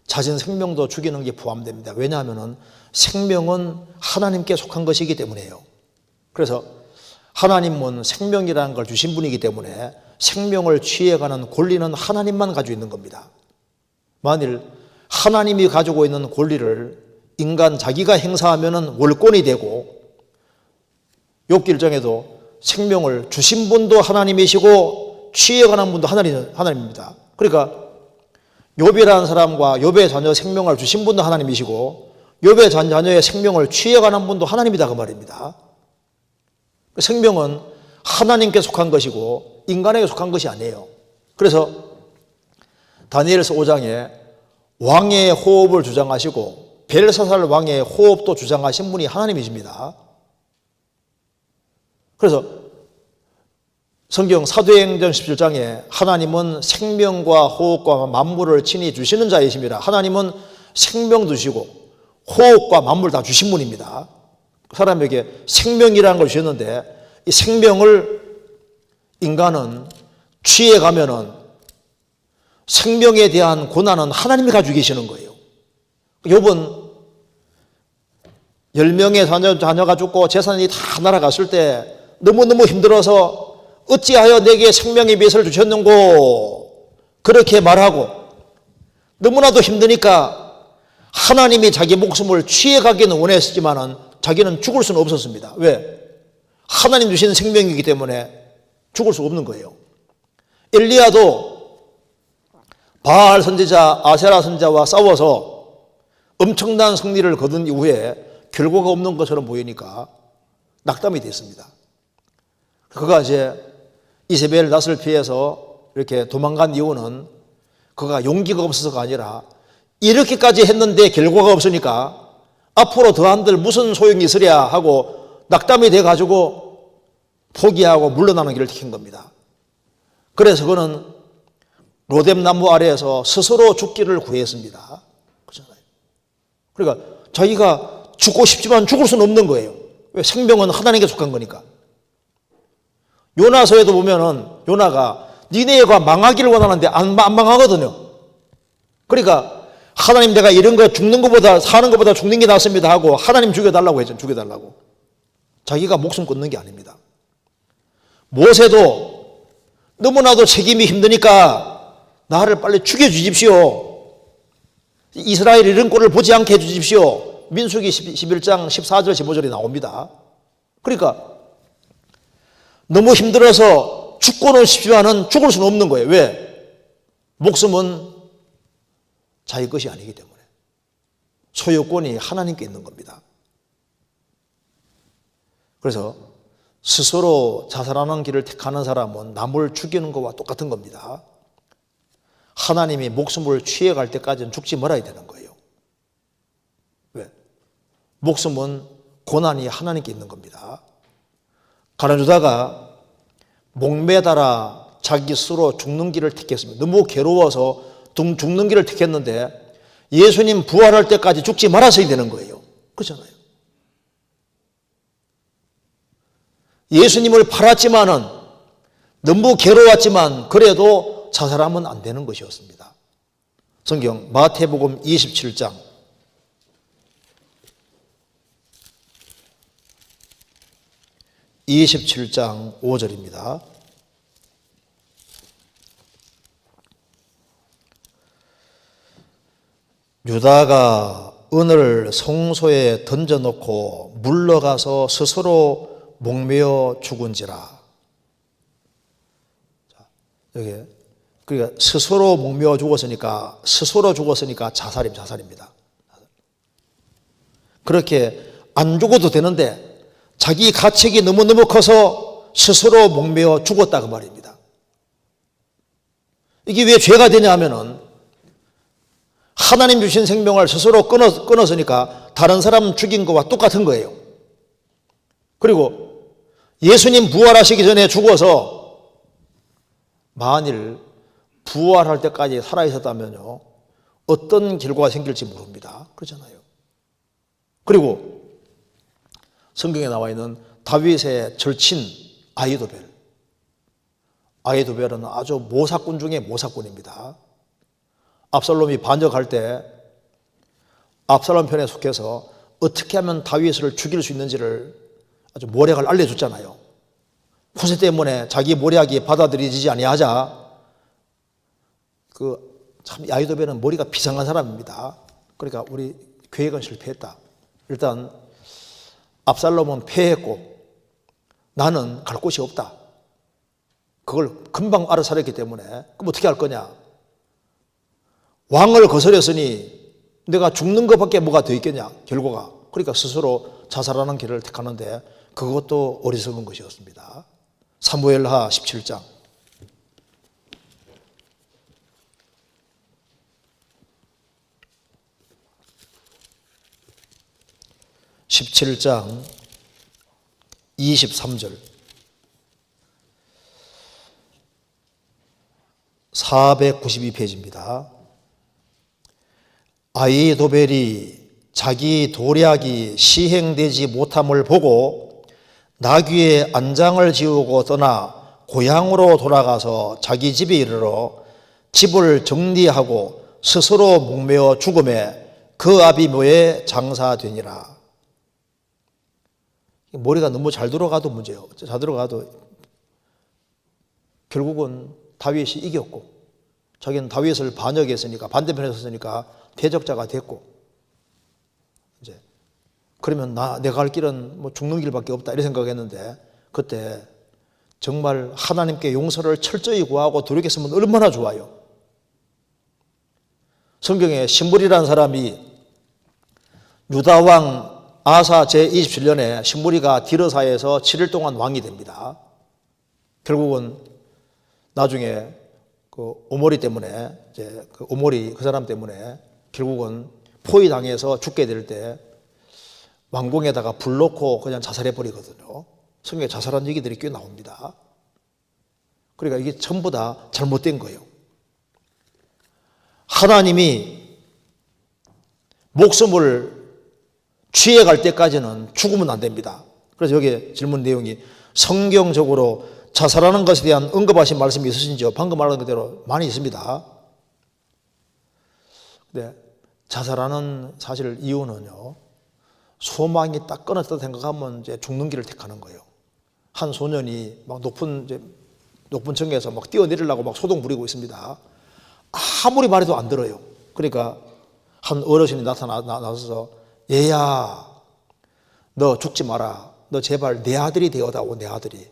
자신 생명도 죽이는 게 포함됩니다. 왜냐하면 생명은 하나님께 속한 것이기 때문에요. 그래서 하나님은 생명이라는 걸 주신 분이기 때문에 생명을 취해가는 권리는 하나님만 가지고 있는 겁니다. 만일 하나님이 가지고 있는 권리를 인간 자기가 행사하면 월권이 되고, 욥기 1장에도 생명을 주신 분도 하나님이시고 취해가는 분도 하나님입니다. 그러니까 욥이라는 사람과 욥의 자녀 생명을 주신 분도 하나님이시고 욥의 자녀의 생명을 취해가는 분도 하나님이다 그 말입니다. 생명은 하나님께 속한 것이고 인간에게 속한 것이 아니에요. 그래서 다니엘서 5장에 왕의 호흡을 주장하시고 벨사살 왕의 호흡도 주장하신 분이 하나님이십니다. 그래서 성경 사도행전 17장에 하나님은 생명과 호흡과 만물을 친히 주시는 자이십니다. 하나님은 생명 주시고 호흡과 만물 다 주신 분입니다. 사람에게 생명이라는 걸 주셨는데 이 생명을 인간은 취해가면은 생명에 대한 고난은 하나님이 가지고 계시는 거예요. 욥은 10명의 자녀가 죽고 재산이 다 날아갔을 때 너무너무 힘들어서 어찌하여 내게 생명의 빚을 주셨는고 그렇게 말하고, 너무나도 힘드니까 하나님이 자기 목숨을 취해가기는 원했지만은 자기는 죽을 수는 없었습니다. 왜? 하나님 주신 생명이기 때문에 죽을 수 없는 거예요. 엘리야도 바알 선지자, 아세라 선지자와 싸워서 엄청난 승리를 거둔 이후에 결과가 없는 것처럼 보이니까 낙담이 됐습니다. 그가 이제 이세벨 낯을 피해서 이렇게 도망간 이유는 그가 용기가 없어서가 아니라 이렇게까지 했는데 결과가 없으니까 앞으로 더 한들 무슨 소용이 있으랴 하고 낙담이 돼가지고 포기하고 물러나는 길을 택한 겁니다. 그래서 그는 로뎀나무 아래에서 스스로 죽기를 구했습니다. 그렇잖아요. 그러니까 자기가 죽고 싶지만 죽을 수는 없는 거예요. 왜? 생명은 하나님께 속한 거니까. 요나서에도 보면은 요나가 니네가 망하기를 원하는데 안 망하거든요. 그러니까 하나님, 내가 이런 거 죽는 것보다 사는 것보다 죽는 게 낫습니다 하고 하나님 죽여달라고 했죠. 죽여달라고. 자기가 목숨 끊는 게 아닙니다. 모세도 너무나도 책임이 힘드니까 나를 빨리 죽여주십시오. 이스라엘 이런 꼴을 보지 않게 해주십시오. 민수기 11장 14절 15절이 나옵니다. 그러니까 너무 힘들어서 죽고는 싶지만은 죽을 수는 없는 거예요. 왜? 목숨은 자기 것이 아니기 때문에. 소유권이 하나님께 있는 겁니다. 그래서 스스로 자살하는 길을 택하는 사람은 남을 죽이는 것과 똑같은 겁니다. 하나님이 목숨을 취해갈 때까지는 죽지 말아야 되는 거예요. 왜? 목숨은 고난이 하나님께 있는 겁니다. 가룟유다가 목매달아 자기 스스로 죽는 길을 택했습니다. 너무 괴로워서 죽는 길을 택했는데 예수님 부활할 때까지 죽지 말았어야 되는 거예요. 그렇잖아요. 예수님을 팔았지만은 너무 괴로웠지만 그래도 자살하면 안 되는 것이었습니다. 성경 마태복음 27장 5절입니다. 유다가 은을 성소에 던져놓고 물러가서 스스로 목매어 죽은지라. 여기 그러니까 스스로 목매어 죽었으니까 자살입니다. 그렇게 안 죽어도 되는데 자기 가책이 너무너무 커서 스스로 목매어 죽었다 그 말입니다. 이게 왜 죄가 되냐 하면은 하나님 주신 생명을 스스로 끊었으니까 다른 사람 죽인 것과 똑같은 거예요. 그리고 예수님 부활하시기 전에 죽어서 만일 부활할 때까지 살아있었다면요, 어떤 결과가 생길지 모릅니다. 그렇잖아요. 그리고 성경에 나와 있는 다윗의 절친 아히도벨은 아주 모사꾼 중에 모사꾼입니다. 압살롬이 반역할 때 압살롬 편에 속해서 어떻게 하면 다윗을 죽일 수 있는지를 아주 모략을 알려줬잖아요. 후세 때문에 자기 모략이 받아들이지 아니하자 참 아히도벨은 머리가 비상한 사람입니다. 그러니까 우리 계획은 실패했다. 일단 압살롬은 패했고 나는 갈 곳이 없다. 그걸 금방 알아차렸기 때문에 그럼 어떻게 할 거냐? 왕을 거스렸으니 내가 죽는 것밖에 뭐가 더 있겠냐, 결과가. 그러니까 스스로 자살하는 길을 택하는데 그것도 어리석은 것이었습니다. 사무엘하 17장 23절 492페이지입니다. 아히도벨이 자기 도략이 시행되지 못함을 보고 나귀의 안장을 지우고 떠나 고향으로 돌아가서 자기 집에 이르러 집을 정리하고 스스로 목매어 죽음에 그 아비묘에 장사되니라. 머리가 너무 잘 들어가도 문제예요. 잘 들어가도 결국은 다윗이 이겼고 자기는 다윗을 반역했으니까 반대편에 섰으니까 대적자가 됐고 이제 그러면 내가 갈 길은 뭐 죽는 길밖에 없다 이런 생각했는데 그때 정말 하나님께 용서를 철저히 구하고 돌이켰으면 얼마나 좋아요. 성경에 신물이라는 사람이 유다왕 아사 제27년에 신물이가 디르사에서 7일 동안 왕이 됩니다. 결국은 나중에 그 오모리 때문에, 이제 그 오모리 그 사람 때문에 결국은 포위당해서 죽게 될 때 왕궁에다가 불 놓고 그냥 자살해 버리거든요. 성경에 자살한 얘기들이 꽤 나옵니다. 그러니까 이게 전부 다 잘못된 거예요. 하나님이 목숨을 취해갈 때까지는 죽으면 안 됩니다. 그래서 여기 질문 내용이 성경적으로 자살하는 것에 대한 언급하신 말씀이 있으신지요? 방금 말한 그대로 많이 있습니다. 근데 자살하는 사실 이유는요, 소망이 딱 끊어졌다 생각하면 이제 죽는 길을 택하는 거예요. 한 소년이 막 높은 층에서 막 뛰어내리려고 막 소동 부리고 있습니다. 아무리 말해도 안 들어요. 그러니까 한 어르신이 나서서 얘야, 너 죽지 마라. 너 제발 내 아들이 되어다오. 내 아들이.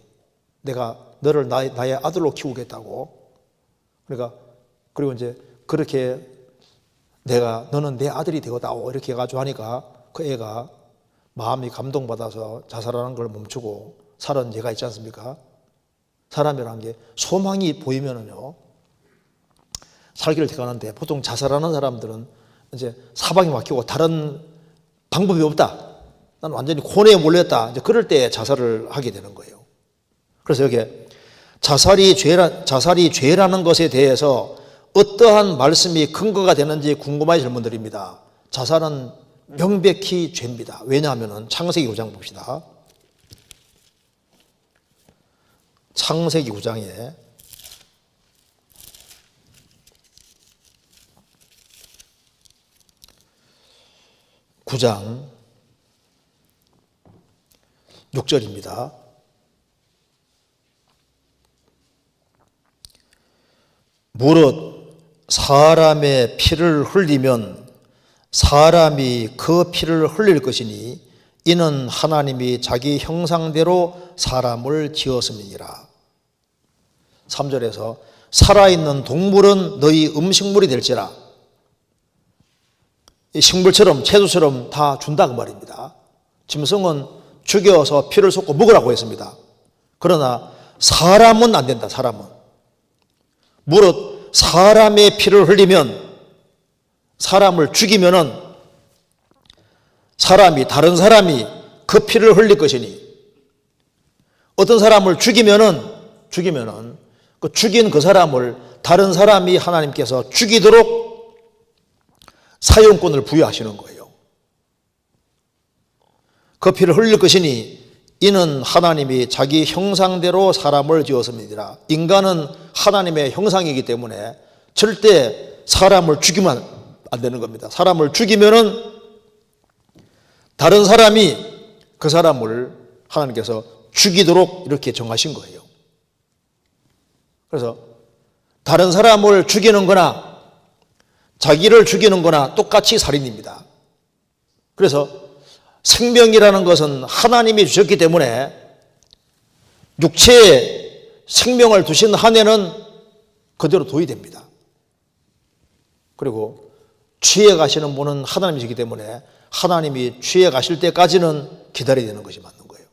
내가 너를 나의 아들로 키우겠다고. 그러니까 그리고 이제 그렇게 너는 내 아들이 되어다오. 이렇게 해가지고 하니까 그 애가 마음이 감동받아서 자살하는 걸 멈추고 살은 얘가 있지 않습니까? 사람이라는 게 소망이 보이면은요, 살기를 택하는데 보통 자살하는 사람들은 이제 사방이 막히고 다른 방법이 없다. 난 완전히 고뇌에 몰렸다. 이제 그럴 때 자살을 하게 되는 거예요. 그래서 여기 자살이 죄라는 것에 대해서 어떠한 말씀이 근거가 되는지 궁금한 질문들입니다. 자살은 명백히 죄입니다. 왜냐하면 창세기 9장 봅시다. 창세기 9장에 (9장) 6절입니다. 무릇 사람의 피를 흘리면 사람이 그 피를 흘릴 것이니 이는 하나님이 자기 형상대로 사람을 지었음이니라. 3절에서 살아있는 동물은 너희 음식물이 될지라. 식물처럼 채소처럼 다 준다 그 말입니다. 짐승은 죽여서 피를 쏟고 먹으라고 했습니다. 그러나 사람은 안 된다. 사람은 무릇 사람의 피를 흘리면, 사람을 죽이면은 다른 사람이 그 피를 흘릴 것이니, 어떤 사람을 죽이면은 그 죽인 그 사람을 다른 사람이 하나님께서 죽이도록 사용권을 부여하시는 거예요. 그 피를 흘릴 것이니 이는 하나님이 자기 형상대로 사람을 지었습니다. 인간은 하나님의 형상이기 때문에 절대 사람을 죽이면 안 되는 겁니다. 사람을 죽이면은 다른 사람이 그 사람을 하나님께서 죽이도록 이렇게 정하신 거예요. 그래서 다른 사람을 죽이는 거나 자기를 죽이는 거나 똑같이 살인입니다. 그래서 생명이라는 것은 하나님이 주셨기 때문에 육체에 생명을 두신 한에는 그대로 도의됩니다. 그리고 취해 가시는 분은 하나님이시기 때문에 하나님이 취해 가실 때까지는 기다려야 되는 것이 맞는 거예요.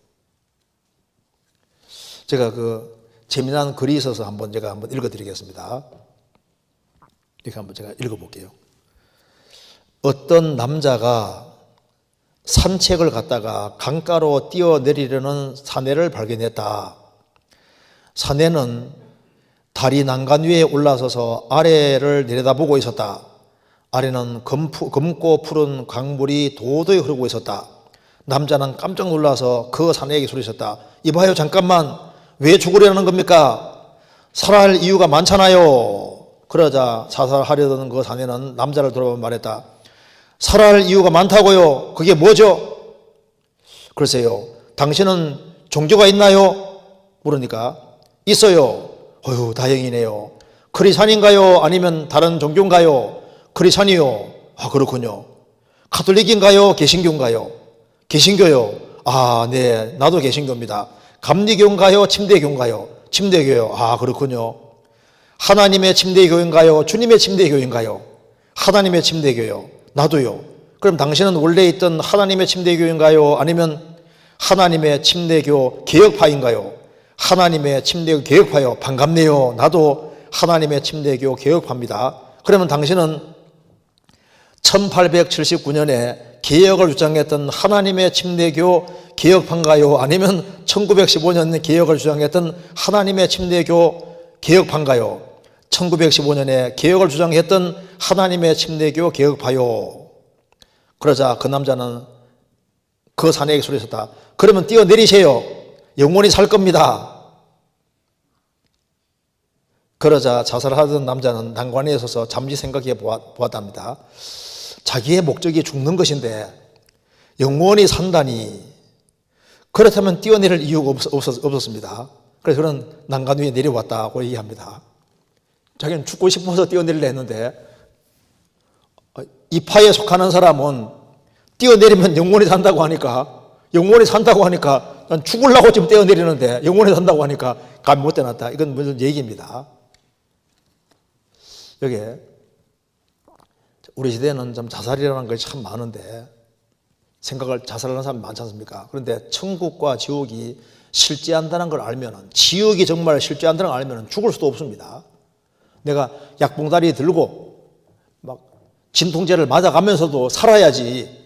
제가 그 재미난 글이 있어서 제가 한번 읽어드리겠습니다. 이렇게 한번 제가 읽어볼게요. 어떤 남자가 산책을 갔다가 강가로 뛰어내리려는 사내를 발견했다. 사내는 다리 난간 위에 올라서서 아래를 내려다보고 있었다. 아래는 검고 푸른 강물이 도도히 흐르고 있었다. 남자는 깜짝 놀라서 그 사내에게 소리쳤다. 이봐요, 잠깐만, 왜 죽으려는 겁니까? 살아할 이유가 많잖아요. 그러자 자살하려던 그 사내는 남자를 돌아보며 말했다. 살아할 이유가 많다고요? 그게 뭐죠? 글쎄요, 당신은 종교가 있나요? 물으니까 있어요. 어휴, 다행이네요. 크리스찬인가요? 아니면 다른 종교인가요? 크리스찬이요. 아, 그렇군요. 가톨릭인가요? 개신교인가요? 개신교요. 아, 네, 나도 개신교입니다. 감리교인가요? 침대교인가요? 침대교요. 아, 그렇군요. 하나님의 침대교인가요? 주님의 침대교인가요? 하나님의 침대교요. 나도요. 그럼 당신은 원래 있던 하나님의 침대교인가요? 아니면 하나님의 침대교 개혁파인가요? 하나님의 침대교 개혁파요. 반갑네요. 나도 하나님의 침대교 개혁파입니다. 그러면 당신은 1879년에 개혁을 주장했던 하나님의 침대교 개혁파인가요? 아니면 1915년 개혁을 주장했던 하나님의 침대교 개혁파인가요? 1915년에 개혁을 주장했던 하나님의 침대교 개혁파요. 그러자 그 남자는 그 사내에게 소리쳤다. 그러면 뛰어내리세요. 영원히 살 겁니다. 그러자 자살하던 남자는 난관에 서서 잠시 생각해 보았답니다. 자기의 목적이 죽는 것인데 영원히 산다니. 그렇다면 뛰어내릴 이유가 없었습니다. 그래서 그런 난간 위에 내려왔다고 얘기합니다. 자기는 죽고 싶어서 뛰어내리려 했는데 이 파에 속하는 사람은 뛰어내리면 영원히 산다고 하니까 난 죽으려고 지금 뛰어내리는데 영원히 산다고 하니까 감이 못 대놨다. 이건 무슨 얘기입니다. 여기에 우리 시대에는 좀 자살이라는 것이 참 많은데 자살하는 사람이 많지 않습니까? 그런데 천국과 지옥이 실제한다는 걸 알면은, 지옥이 정말 실제한다는 걸 알면은 죽을 수도 없습니다. 내가 약봉다리 들고 막 진통제를 맞아가면서도 살아야지.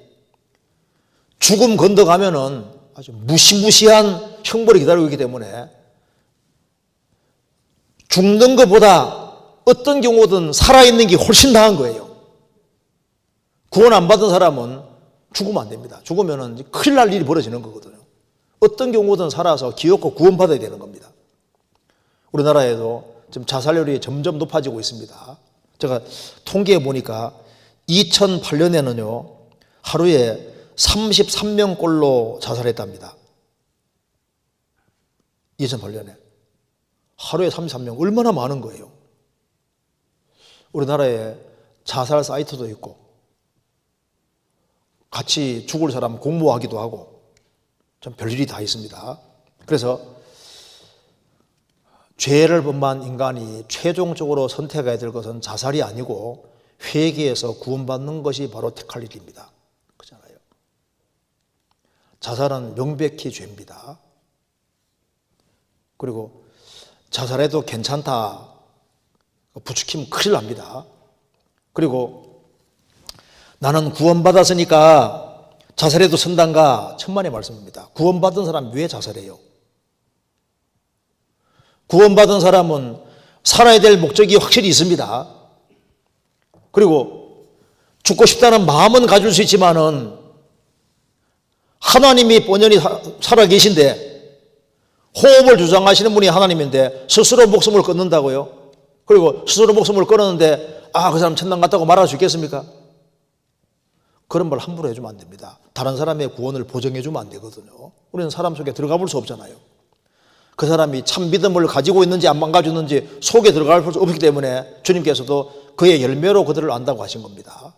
죽음 건너가면은 아주 무시무시한 형벌이 기다리고 있기 때문에 죽는 것보다 어떤 경우든 살아있는 게 훨씬 나은 거예요. 구원 안 받은 사람은 죽으면 안 됩니다. 죽으면은 큰일 날 일이 벌어지는 거거든요. 어떤 경우든 살아서 기업고 구원받아야 되는 겁니다. 우리나라에도 지금 자살률이 점점 높아지고 있습니다. 제가 통계해 보니까 2008년에는요, 하루에 33명꼴로 자살했답니다. 2008년에. 하루에 33명. 얼마나 많은 거예요. 우리나라에 자살 사이트도 있고, 같이 죽을 사람 공모하기도 하고, 좀 별일이 다 있습니다. 그래서 죄를 범한 인간이 최종적으로 선택해야 될 것은 자살이 아니고 회개해서 구원받는 것이 바로 택할 일입니다. 그렇잖아요. 자살은 명백히 죄입니다. 그리고 자살해도 괜찮다 부추기면 큰일 납니다. 그리고 나는 구원받았으니까 자살해도 선단가, 천만의 말씀입니다. 구원받은 사람 왜 자살해요? 구원받은 사람은 살아야 될 목적이 확실히 있습니다. 그리고 죽고 싶다는 마음은 가질 수 있지만은 하나님이 본연히 살아계신데, 호흡을 주장하시는 분이 하나님인데 스스로 목숨을 끊는다고요? 그리고 스스로 목숨을 끊었는데 그 사람 천당 갔다고 말할 수 있겠습니까? 그런 말 함부로 해주면 안 됩니다. 다른 사람의 구원을 보정해주면 안 되거든요. 우리는 사람 속에 들어가 볼 수 없잖아요. 그 사람이 참 믿음을 가지고 있는지 안 가지고 있는지 속에 들어갈 수 없기 때문에 주님께서도 그의 열매로 그들을 안다고 하신 겁니다.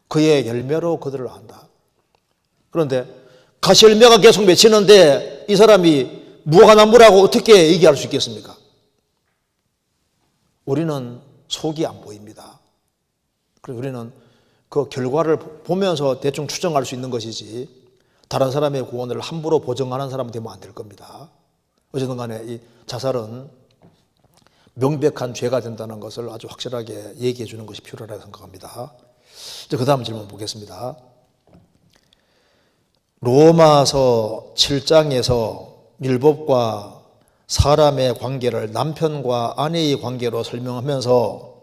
그의 열매로 그들을 안다. 그런데 가시열매가 계속 맺히는데 이 사람이 무화과나무라고 어떻게 얘기할 수 있겠습니까? 우리는 속이 안 보입니다. 그래서 우리는 그 결과를 보면서 대충 추정할 수 있는 것이지 다른 사람의 구원을 함부로 보정하는 사람은 되면 안 될 겁니다. 어쨌든 간에 이 자살은 명백한 죄가 된다는 것을 아주 확실하게 얘기해 주는 것이 필요하다고 생각합니다. 그 다음 질문 보겠습니다. 로마서 7장에서 율법과 사람의 관계를 남편과 아내의 관계로 설명하면서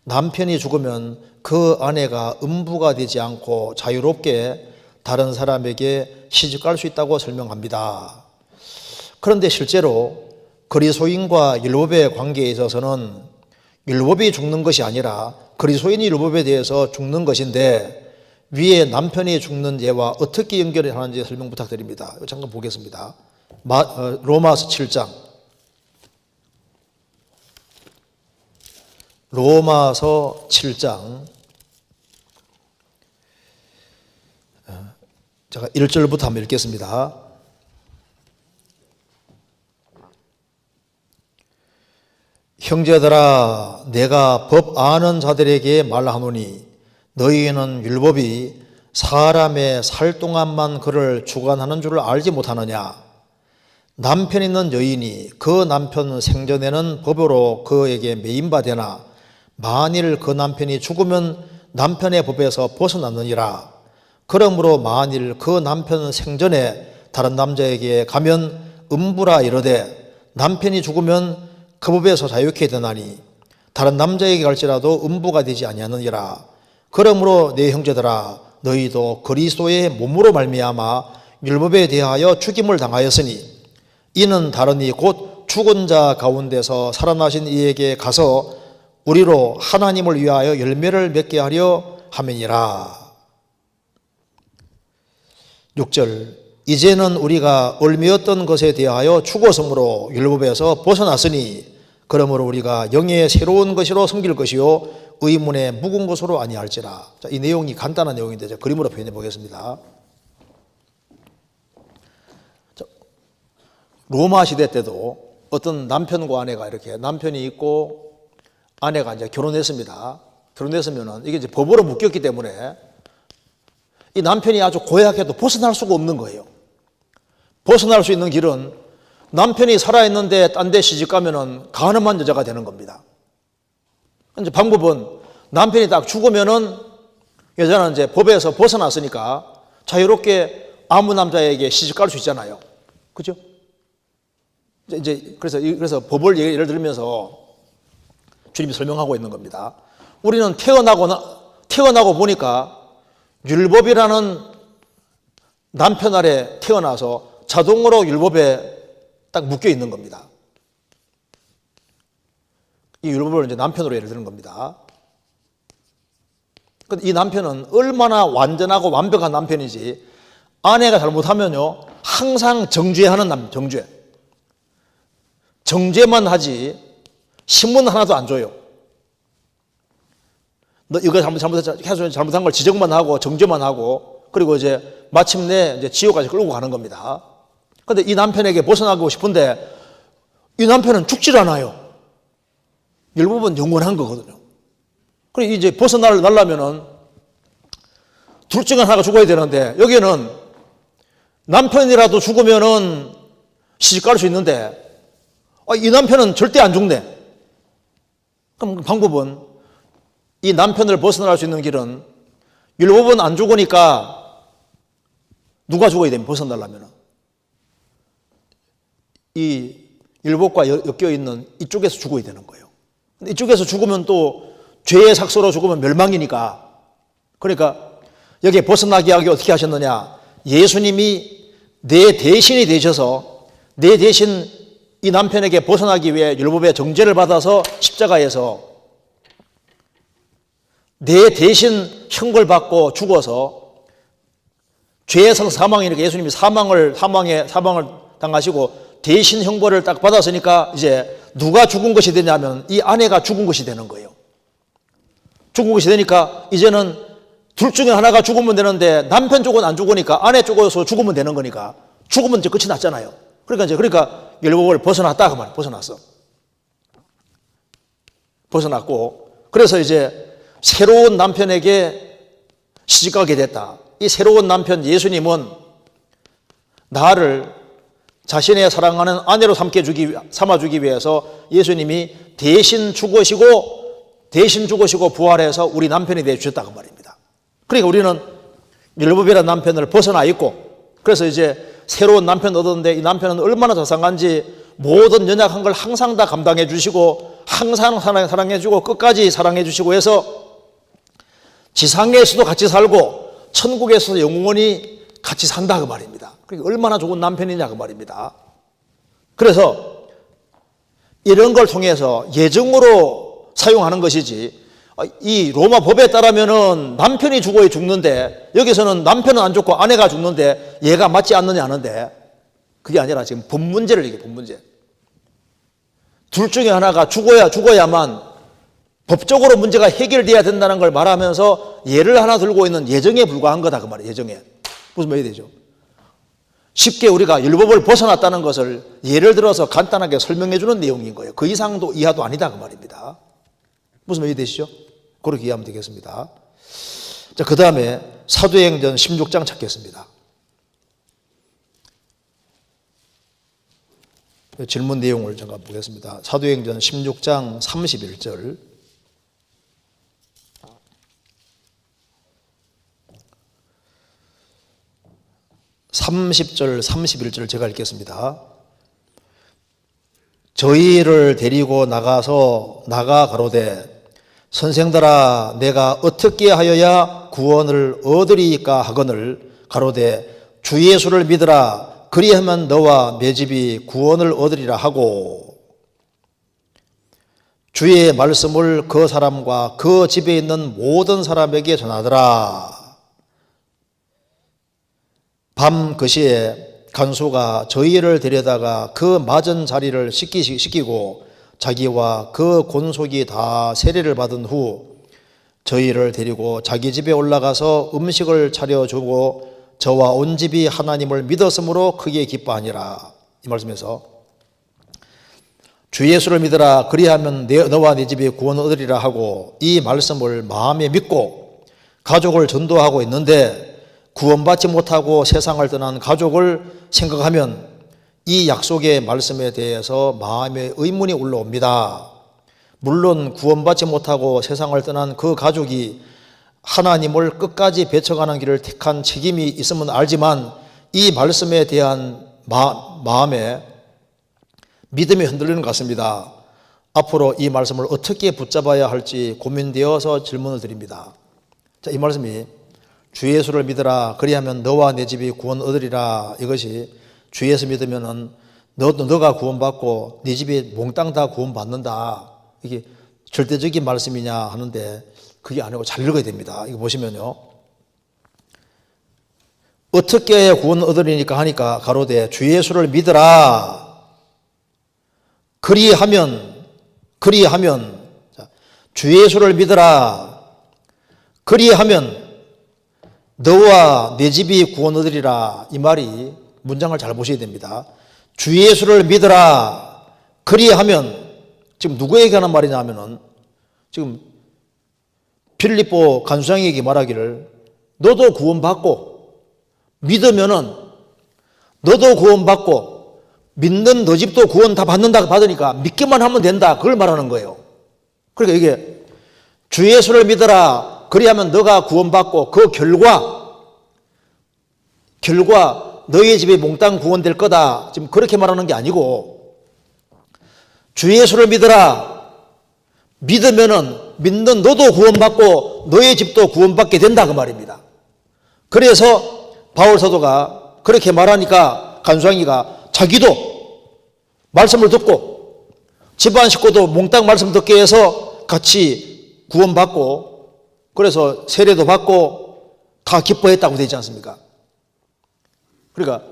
남편이 죽으면 그 아내가 음부가 되지 않고 자유롭게 다른 사람에게 시집갈 수 있다고 설명합니다. 그런데 실제로 그리스도인과 율법의 관계에 있어서는 율법이 죽는 것이 아니라 그리스도인이 율법에 대해서 죽는 것인데, 위에 남편이 죽는 예와 어떻게 연결을 하는지 설명 부탁드립니다. 잠깐 보겠습니다. 로마서 7장. 로마서 7장. 제가 1절부터 한번 읽겠습니다. 형제들아, 내가 법 아는 자들에게 말하노니 너희는 율법이 사람의 살 동안만 그를 주관하는 줄을 알지 못하느냐. 남편 있는 여인이 그 남편 생전에는 법으로 그에게 매인바되나 만일 그 남편이 죽으면 남편의 법에서 벗어났느니라. 그러므로 만일 그 남편 생전에 다른 남자에게 가면 음부라 이르되 남편이 죽으면 그 법에서 자유케 되나니 다른 남자에게 갈지라도 음부가 되지 아니하느니라. 그러므로 내 형제들아, 너희도 그리스도의 몸으로 말미암아 율법에 대하여 죽임을 당하였으니 이는 다르니 곧 죽은 자 가운데서 살아나신 이에게 가서 우리로 하나님을 위하여 열매를 맺게 하려 함이니라. 6절, 이제는 우리가 얽매였던 것에 대하여 죽었으므로 율법에서 벗어났으니 그러므로 우리가 영의 새로운 것으로 섬길 것이요 의문의 묵은 것으로 아니할지라. 자, 이 내용이 간단한 내용인데 제가 그림으로 표현해 보겠습니다. 자, 로마 시대 때도 어떤 남편과 아내가 이렇게 남편이 있고 아내가 이제 결혼했습니다. 결혼했으면은 이게 이제 법으로 묶였기 때문에 이 남편이 아주 고약해도 벗어날 수가 없는 거예요. 벗어날 수 있는 길은 남편이 살아있는데 딴 데 시집 가면은 가늠한 여자가 되는 겁니다. 이제 방법은 남편이 딱 죽으면은 여자는 이제 법에서 벗어났으니까 자유롭게 아무 남자에게 시집 갈 수 있잖아요. 그죠? 그래서 법을 예를 들면서 주님이 설명하고 있는 겁니다. 우리는 태어나고 보니까 율법이라는 남편 아래 태어나서 자동으로 율법에 딱 묶여 있는 겁니다. 이 율법을 이제 남편으로 예를 드는 겁니다. 근데 이 남편은 얼마나 완전하고 완벽한 남편이지 아내가 잘못하면요 항상 정죄하는 정죄. 정죄만 하지 신문 하나도 안 줘요. 너 이거 잘못한 걸 지적만 하고 정죄만 하고 그리고 이제 마침내 이제 지옥까지 끌고 가는 겁니다. 그런데 이 남편에게 벗어나고 싶은데 이 남편은 죽질 않아요. 율법은 영원한 거거든요. 그리고 이제 벗어나려면은 둘 중에 하나가 죽어야 되는데 여기는 남편이라도 죽으면은 시집 갈 수 있는데 이 남편은 절대 안 죽네. 그럼 방법은 이 남편을 벗어날 수 있는 길은 율법은 안 죽으니까 누가 죽어야 됩니까? 벗어나려면 이 율법과 엮여 있는 이쪽에서 죽어야 되는 거예요. 근데 이쪽에서 죽으면 또 죄의 삭서로 죽으면 멸망이니까 그러니까 여기에 벗어나게 하기 어떻게 하셨느냐? 예수님이 내 대신이 되셔서 내 대신 이 남편에게 벗어나기 위해 율법의 정죄를 받아서 십자가에서 내 대신 형벌 받고 죽어서 죄의 사망이니까 예수님이 사망을 당하시고 대신 형벌을 딱 받았으니까 이제 누가 죽은 것이 되냐면 이 아내가 죽은 것이 되는 거예요. 죽은 것이 되니까 이제는 둘 중에 하나가 죽으면 되는데 남편 쪽은 안 죽으니까 아내 쪽에서 죽으면 되는 거니까 죽으면 이제 끝이 났잖아요. 그러니까 율법을 벗어났다 그 말, 벗어났고 그래서 이제 새로운 남편에게 시집가게 됐다. 이 새로운 남편 예수님은 나를 자신의 사랑하는 아내로 삼아주기 위해서 예수님이 대신 죽으시고 부활해서 우리 남편이 되어주셨다 그 말입니다. 그러니까 우리는 율법이라는 남편을 벗어나 있고 그래서 이제 새로운 남편 얻었는데 이 남편은 얼마나 자상한지 모든 연약한 걸 항상 다 감당해 주시고 항상 사랑해 주고 끝까지 사랑해 주시고 해서 지상에서도 같이 살고 천국에서도 영원히 같이 산다 그 말입니다. 그러니까 얼마나 좋은 남편이냐 그 말입니다. 그래서 이런 걸 통해서 예정으로 사용하는 것이지 이 로마 법에 따르면은 남편이 죽어야 죽는데 여기서는 남편은 안 죽고 아내가 죽는데 얘가 맞지 않느냐 하는데 그게 아니라 지금 법 문제를 얘기해. 법 문제. 둘 중에 하나가 죽어야만 법적으로 문제가 해결돼야 된다는 걸 말하면서 예를 하나 들고 있는 예정에 불과한 거다 그 말이에요. 예정에. 무슨 말이 되죠? 쉽게 우리가 율법을 벗어났다는 것을 예를 들어서 간단하게 설명해 주는 내용인 거예요. 그 이상도 이하도 아니다 그 말입니다. 무슨 말이 되시죠? 그렇게 이해하면 되겠습니다. 자, 그 다음에 사도행전 16장 찾겠습니다. 질문 내용을 잠깐 보겠습니다. 사도행전 16장 31절. (30절) (31절) 제가 읽겠습니다. 저희를 데리고 나가 가로되 선생들아 내가 어떻게 하여야 구원을 얻으리이까 하거늘 가로되 주 예수를 믿으라 그리하면 너와 내 집이 구원을 얻으리라 하고 주의 말씀을 그 사람과 그 집에 있는 모든 사람에게 전하더라. 밤 그 시에 간수가 저희를 데려다가 그 맞은 자리를 씻기고 자기와 그 곤속이 다 세례를 받은 후 저희를 데리고 자기 집에 올라가서 음식을 차려주고 저와 온 집이 하나님을 믿었으므로 크게 기뻐하니라. 이 말씀에서 주 예수를 믿으라 그리하면 너와 네 집이 구원을 얻으리라 하고 이 말씀을 마음에 믿고 가족을 전도하고 있는데 구원받지 못하고 세상을 떠난 가족을 생각하면 이 약속의 말씀에 대해서 마음에 의문이 올라옵니다. 물론 구원받지 못하고 세상을 떠난 그 가족이 하나님을 끝까지 배척하는 길을 택한 책임이 있음은 알지만 이 말씀에 대한 마음에 믿음이 흔들리는 것 같습니다. 앞으로 이 말씀을 어떻게 붙잡아야 할지 고민되어서 질문을 드립니다. 자, 이 말씀이 주 예수를 믿으라 그리하면 너와 내 집이 구원 얻으리라. 이것이 주 예수 믿으면은 너가 구원받고 네 집이 몽땅 다 구원받는다. 이게 절대적인 말씀이냐 하는데 그게 아니고 잘 읽어야 됩니다. 이거 보시면요. 어떻게 구원 얻으리니까 하니까 가로되 주 예수를 믿으라. 그리하면 주 예수를 믿으라. 그리하면 너와 내 집이 구원 얻으리라. 이 말이 문장을 잘 보셔야 됩니다. 주 예수를 믿으라. 그리하면 지금 누구에게 하는 말이냐 하면은 지금 빌립보 간수장에게 말하기를 너도 구원받고 믿으면은 너도 구원받고 믿는 너 집도 구원 다 받으니까 믿기만 하면 된다. 그걸 말하는 거예요. 그러니까 이게 주 예수를 믿으라. 그리하면 너가 구원받고 그 결과 너희의 집이 몽땅 구원될 거다. 지금 그렇게 말하는 게 아니고 주 예수를 믿으라. 믿으면은 믿는 너도 구원받고 너의 집도 구원받게 된다 그 말입니다. 그래서 바울 사도가 그렇게 말하니까 간수장이가 자기도 말씀을 듣고 집안 식구도 몽땅 말씀 듣게 해서 같이 구원받고 그래서 세례도 받고 다 기뻐했다고 되지 않습니까? 그러니까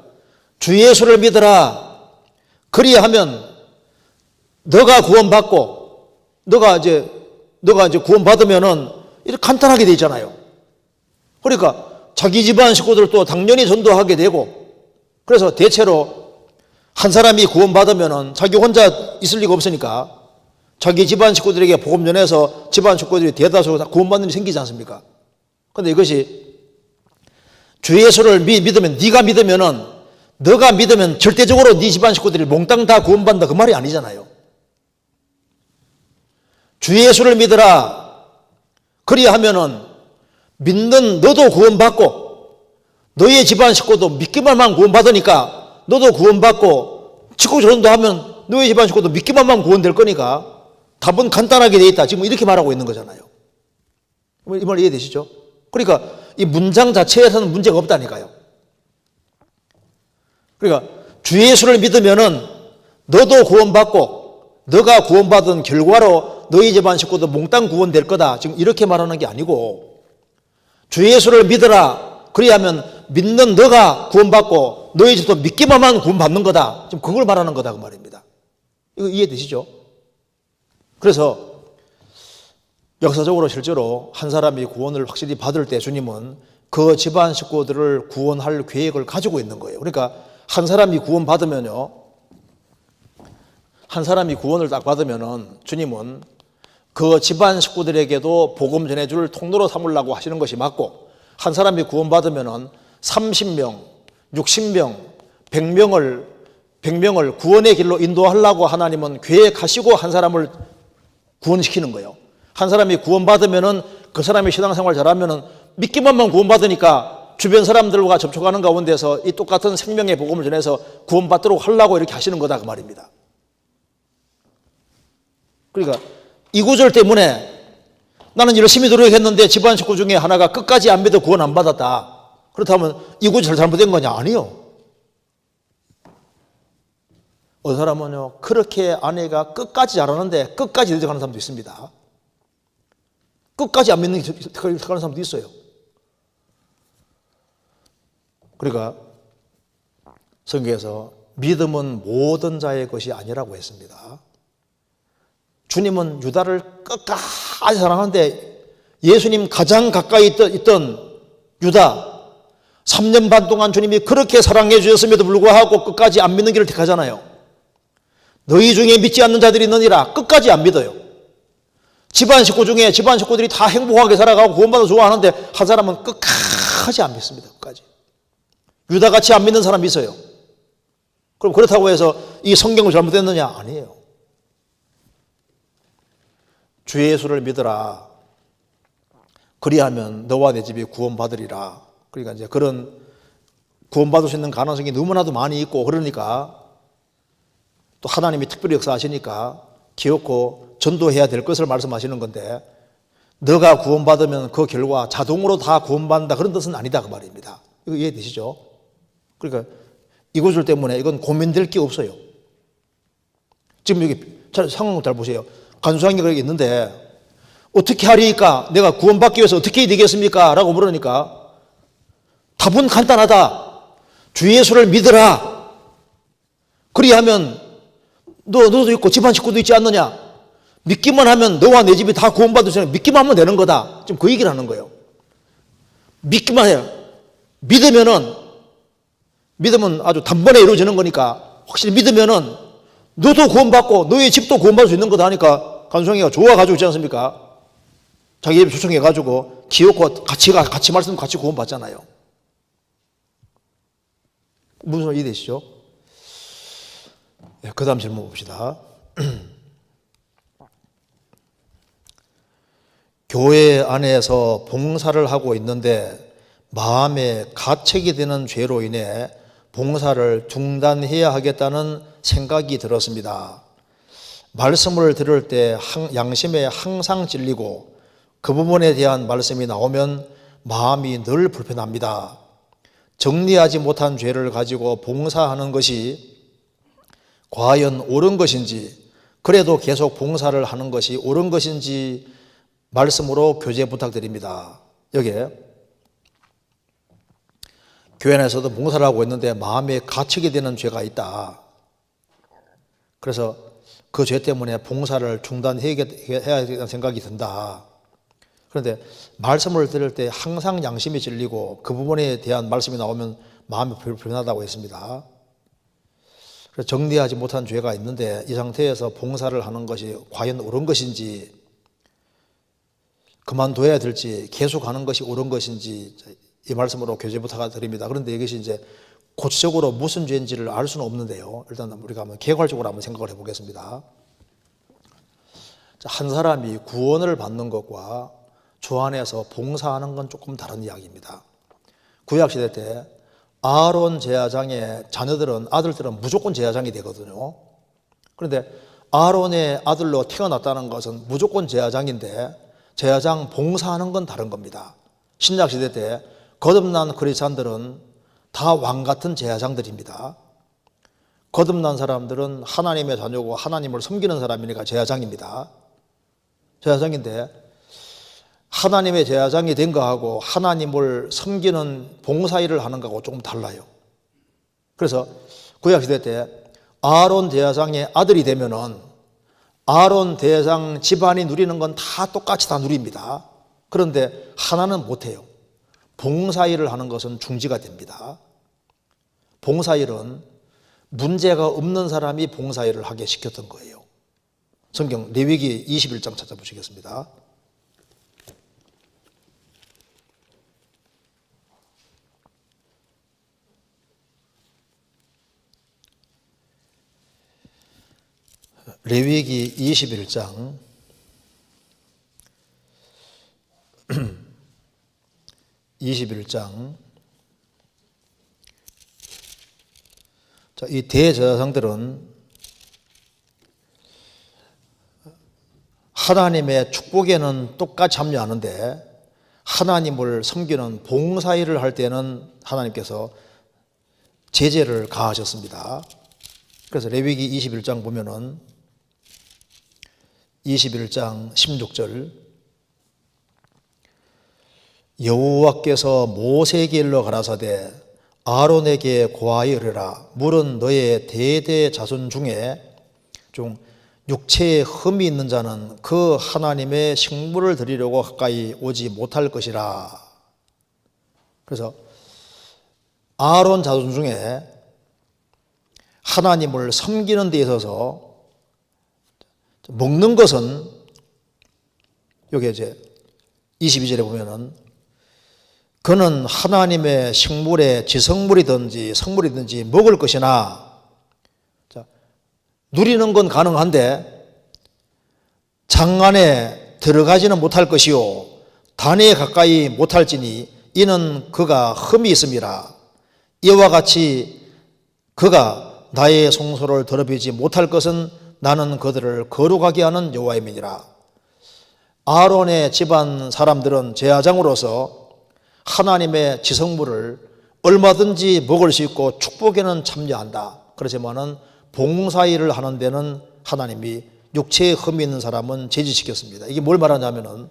주 예수를 믿으라. 그리하면 너가 구원받고 너가 이제 구원받으면은 이렇게 간단하게 되잖아요. 그러니까 자기 집안 식구들도 당연히 전도하게 되고 그래서 대체로 한 사람이 구원받으면은 자기 혼자 있을 리가 없으니까 자기 집안 식구들에게 복음 전해서 집안 식구들이 대다수 구원받는 일이 생기지 않습니까? 그런데 이것이 주 예수를 믿으면 네가 믿으면은 너가 믿으면 절대적으로 네 집안 식구들이 몽땅 다 구원받는다 그 말이 아니잖아요. 주 예수를 믿으라. 그리하면은 믿는 너도 구원받고 너의 집안 식구도 믿기만 하면 구원받으니까 너도 구원받고 식구 전도 하면 너의 집안 식구도 믿기만 하면 구원될 거니까 답은 간단하게 돼 있다. 지금 이렇게 말하고 있는 거잖아요. 이 말 이해되시죠? 그러니까 이 문장 자체에서는 문제가 없다니까요. 그러니까 주 예수를 믿으면은 너도 구원받고 너가 구원받은 결과로 너희 집안 식구도 몽땅 구원될 거다. 지금 이렇게 말하는 게 아니고 주 예수를 믿으라. 그리하면 믿는 너가 구원받고 너희 집도 믿기만 하면 구원받는 거다. 지금 그걸 말하는 거다 그 말입니다. 이거 이해되시죠? 그래서 역사적으로 실제로 한 사람이 구원을 확실히 받을 때 주님은 그 집안 식구들을 구원할 계획을 가지고 있는 거예요. 그러니까 한 사람이 구원받으면요, 한 사람이 구원을 딱 받으면은 주님은 그 집안 식구들에게도 복음 전해줄 통로로 삼으려고 하시는 것이 맞고, 한 사람이 구원받으면은 30명, 60명, 100명을 구원의 길로 인도하려고 하나님은 계획하시고 한 사람을 구원시키는 거예요. 한 사람이 구원받으면은 그 사람이 신앙생활 잘하면은 믿기만만 구원받으니까 주변 사람들과 접촉하는 가운데서 이 똑같은 생명의 복음을 전해서 구원받도록 하려고 이렇게 하시는 거다 그 말입니다. 그러니까 이 구절 때문에 나는 열심히 노력했는데 집안 식구 중에 하나가 끝까지 안 믿어 구원 안 받았다. 그렇다면 이 구절 잘못된 거냐? 아니요. 어떤 사람은요, 그렇게 아내가 끝까지 잘하는데 끝까지 늦어가는 사람도 있습니다. 끝까지 안 믿는 가는 사람도 있어요. 그러니까 성경에서 믿음은 모든 자의 것이 아니라고 했습니다. 주님은 유다를 끝까지 사랑하는데 예수님 가장 가까이 있던 유다, 3년 반 동안 주님이 그렇게 사랑해 주셨음에도 불구하고 끝까지 안 믿는 길을 택하잖아요. 너희 중에 믿지 않는 자들이 있느니라. 끝까지 안 믿어요. 집안 식구 중에 집안 식구들이 다 행복하게 살아가고 구원받아 좋아하는데 한 사람은 끝까지 안 믿습니다. 끝까지. 유다같이 안 믿는 사람이 있어요. 그럼 그렇다고 해서 이 성경을 잘못했느냐? 아니에요. 주 예수를 믿으라. 그리하면 너와 내 집이 구원받으리라. 그러니까 이제 그런 구원받을 수 있는 가능성이 너무나도 많이 있고, 그러니까 또 하나님이 특별히 역사하시니까 기어코 전도해야 될 것을 말씀하시는 건데, 너가 구원받으면 그 결과 자동으로 다 구원받는다 그런 뜻은 아니다 그 말입니다. 이거 이해되시죠? 그러니까 이 구절 때문에 이건 고민될 게 없어요. 지금 여기 상황 잘 보세요. 간수하기가 여기 있는데 어떻게 하리까? 내가 구원받기 위해서 어떻게 해야 되겠습니까? 라고 물으니까 답은 간단하다. 주 예수를 믿으라. 그리하면 너도 있고 집안 식구도 있지 않느냐? 믿기만 하면 너와 내 집이 다 구원받을 수 있는, 믿기만 하면 되는 거다. 지금 그 얘기를 하는 거예요. 믿기만 해요. 믿으면 아주 단번에 이루어지는 거니까, 확실히 믿으면은 너도 구원받고 너의 집도 구원받을 수 있는 거다 하니까 간수형이가 좋아가지고 있지 않습니까? 자기 집에 초청해가지고 기어코 같이 말씀 같이 구원받잖아요. 무슨 소리 이해되시죠? 네, 그 다음 질문 봅시다. 교회 안에서 봉사를 하고 있는데 마음에 가책이 되는 죄로 인해 봉사를 중단해야 하겠다는 생각이 들었습니다. 말씀을 들을 때 양심에 항상 찔리고 그 부분에 대한 말씀이 나오면 마음이 늘 불편합니다. 정리하지 못한 죄를 가지고 봉사하는 것이 과연 옳은 것인지, 그래도 계속 봉사를 하는 것이 옳은 것인지 말씀으로 교제 부탁드립니다. 여기에 교회 안에서도 봉사를 하고 있는데 마음에 가책이 되는 죄가 있다. 그래서 그 죄 때문에 봉사를 중단해야 되는 생각이 든다. 그런데 말씀을 들을 때 항상 양심이 찔리고 그 부분에 대한 말씀이 나오면 마음이 불편하다고 했습니다. 그래서 정리하지 못한 죄가 있는데 이 상태에서 봉사를 하는 것이 과연 옳은 것인지, 그만둬야 될지, 계속하는 것이 옳은 것인지 이 말씀으로 교제 부탁드립니다. 그런데 이것이 이제 구체적으로 무슨 죄인지를 알 수는 없는데요. 일단 우리가 한번 개괄적으로 한번 생각을 해보겠습니다. 한 사람이 구원을 받는 것과 주 안에서 봉사하는 건 조금 다른 이야기입니다. 구약시대 때 아론 제사장의 자녀들은, 아들들은 무조건 제사장이 되거든요. 그런데 아론의 아들로 태어났다는 것은 무조건 제사장인데 제사장 봉사하는 건 다른 겁니다. 신약시대 때 거듭난 크리스찬들은 다 왕같은 제사장들입니다. 거듭난 사람들은 하나님의 자녀고 하나님을 섬기는 사람이니까 제사장입니다. 제사장인데 하나님의 제사장이 된 거하고 하나님을 섬기는 봉사일을 하는 거하고 조금 달라요. 그래서 구약시대 때 아론 제사장의 아들이 되면은 아론 제사장 집안이 누리는 건 다 똑같이 다 누립니다. 그런데 하나는 못해요. 봉사일을 하는 것은 중지가 됩니다. 봉사일은 문제가 없는 사람이 봉사일을 하게 시켰던 거예요. 성경 레위기 21장 찾아보시겠습니다. 레위기 21장 21장 자, 이 대제사장들은 하나님의 축복에는 똑같이 참여하는데 하나님을 섬기는 봉사일을 할 때는 하나님께서 제재를 가하셨습니다. 그래서 레위기 21장 보면은 21장 16절 여호와께서 모세에게 일러 가라사대 아론에게 고하여 이르라 물은 너의 대대 자손 중에 좀 육체에 흠이 있는 자는 그 하나님의 식물을 드리려고 가까이 오지 못할 것이라. 그래서 아론 자손 중에 하나님을 섬기는 데 있어서 먹는 것은 여기 이제 22절에 보면은 그는 하나님의 식물의 지성물이든지 성물이든지 먹을 것이나 자, 누리는 건 가능한데 장 안에 들어가지는 못할 것이요 단에 가까이 못할지니 이는 그가 흠이 있음이라. 이와 같이 그가 나의 성소를 더럽히지 못할 것은 나는 그들을 거룩하게 하는 여호와임이니라. 아론의 집안 사람들은 제사장으로서 하나님의 지성물을 얼마든지 먹을 수 있고 축복에는 참여한다. 그렇지만은 봉사일을 하는 데는 하나님이 육체에 흠이 있는 사람은 제지시켰습니다. 이게 뭘 말하냐면은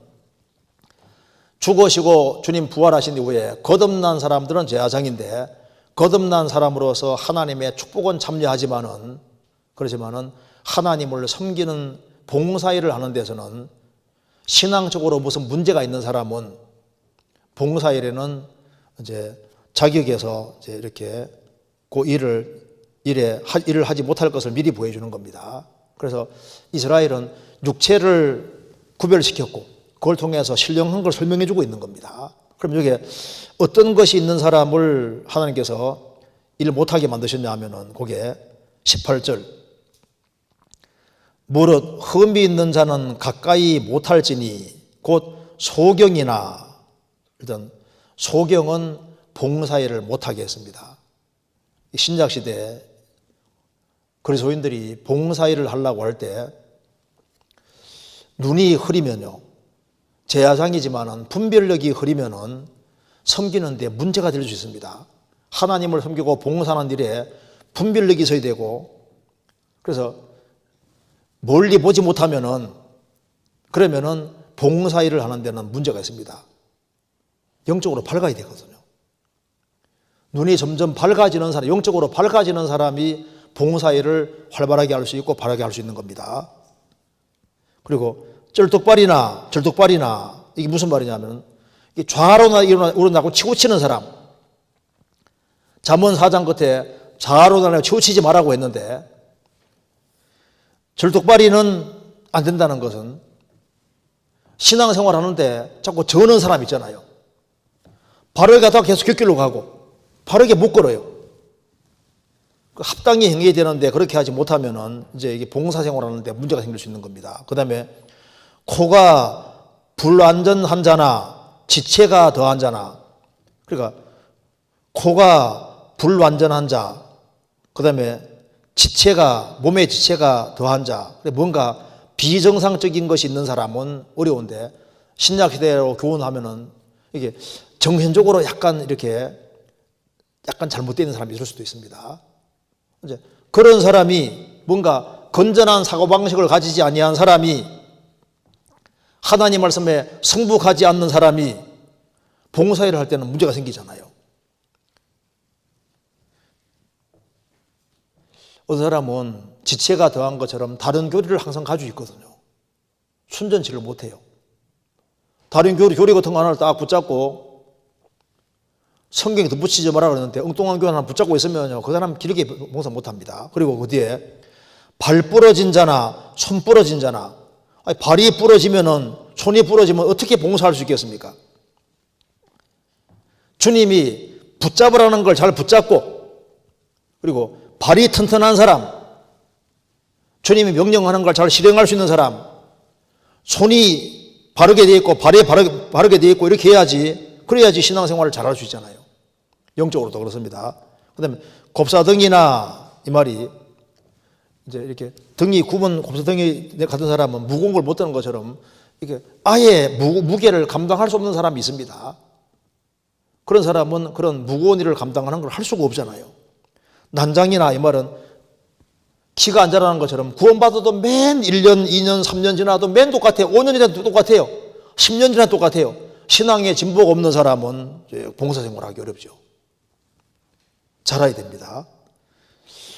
죽으시고 주님 부활하신 이후에 거듭난 사람들은 제사장인데 거듭난 사람으로서 하나님의 축복은 참여하지만은 그렇지만은 하나님을 섬기는 봉사일을 하는 데서는 신앙적으로 무슨 문제가 있는 사람은 봉사일에는 이제 자격에서 이제 이렇게 그 일을 하지 못할 것을 미리 보여주는 겁니다. 그래서 이스라엘은 육체를 구별시켰고 그걸 통해서 신령한 걸 설명해 주고 있는 겁니다. 그럼 여기에 어떤 것이 있는 사람을 하나님께서 일 못하게 만드셨냐 하면은 그게 18절 무릇 흠이 있는 자는 가까이 못할지니 곧 소경이나 일단 소경은 봉사일을 못하게 했습니다. 신약시대에 그리스도인들이 봉사일을 하려고 할 때 눈이 흐리면요 제사장이지만은 분별력이 흐리면은 섬기는 데 문제가 될 수 있습니다. 하나님을 섬기고 봉사하는 일에 분별력이 있어야 되고 그래서 멀리 보지 못하면은 그러면은 봉사일을 하는 데는 문제가 있습니다. 영적으로 밝아야 되거든요. 눈이 점점 밝아지는 사람, 영적으로 밝아지는 사람이 봉사일을 활발하게 할 수 있고 바르게 할 수 있는 겁니다. 그리고 절뚝발이나 이게 무슨 말이냐면 좌로나 우러나고 치우치는 사람. 잠언 4장 끝에 좌로나 치우치지 말라고 했는데 절뚝발이는 안 된다는 것은 신앙생활 하는데 자꾸 저는 사람 있잖아요. 바르게 가다가 계속 곁길로 가고 바르게 못 걸어요. 합당히 행해야 되는데 그렇게 하지 못하면은 이제 이게 봉사생활 하는데 문제가 생길 수 있는 겁니다. 그 다음에 코가 불완전한 자나 지체가 더한 자나 그러니까 코가 불완전한 자, 그 다음에 몸의 지체가 더한 자, 뭔가 비정상적인 것이 있는 사람은 어려운데 신약시대로 교훈하면은 이게 정신적으로 약간 잘못되어 있는 사람이 있을 수도 있습니다. 이제 그런 사람이 뭔가 건전한 사고방식을 가지지 아니한 사람이 하나님 말씀에 승복하지 않는 사람이 봉사일을 할 때는 문제가 생기잖아요. 어떤 사람은 지체가 더한 것처럼 다른 교리를 항상 가지고 있거든요. 순전치를 못해요. 다른 교리 같은 거 하나를 딱 붙잡고 성경에 덧붙이지 마라 그러는데 엉뚱한 교회 하나 붙잡고 있으면요, 그 사람 길게 봉사 못합니다. 그리고 그 뒤에 발 부러진 자나 손 부러진 자나, 아니, 발이 부러지면은 손이 부러지면 어떻게 봉사할 수 있겠습니까? 주님이 붙잡으라는 걸 잘 붙잡고, 그리고 발이 튼튼한 사람, 주님이 명령하는 걸 잘 실행할 수 있는 사람, 손이 바르게 되어 있고 발이 바르게 되어 있고 이렇게 해야지, 그래야지 신앙생활을 잘할 수 있잖아요. 영적으로도 그렇습니다. 그 다음에 곱사등이나, 이 말이 이제 이렇게 등이 굽은 곱사등이 같은 사람은 무거운 걸 못 드는 것처럼 이게 아예 무게를 감당할 수 없는 사람이 있습니다. 그런 사람은 그런 무거운 일을 감당하는 걸 할 수가 없잖아요. 난장이나, 이 말은 키가 안 자라는 것처럼 구원받아도 맨 1년, 2년, 3년 지나도 맨 똑같아요. 5년 지나도 똑같아요. 10년 지나도 똑같아요. 신앙에 진보가 없는 사람은 봉사생활하기 어렵죠. 자라야 됩니다.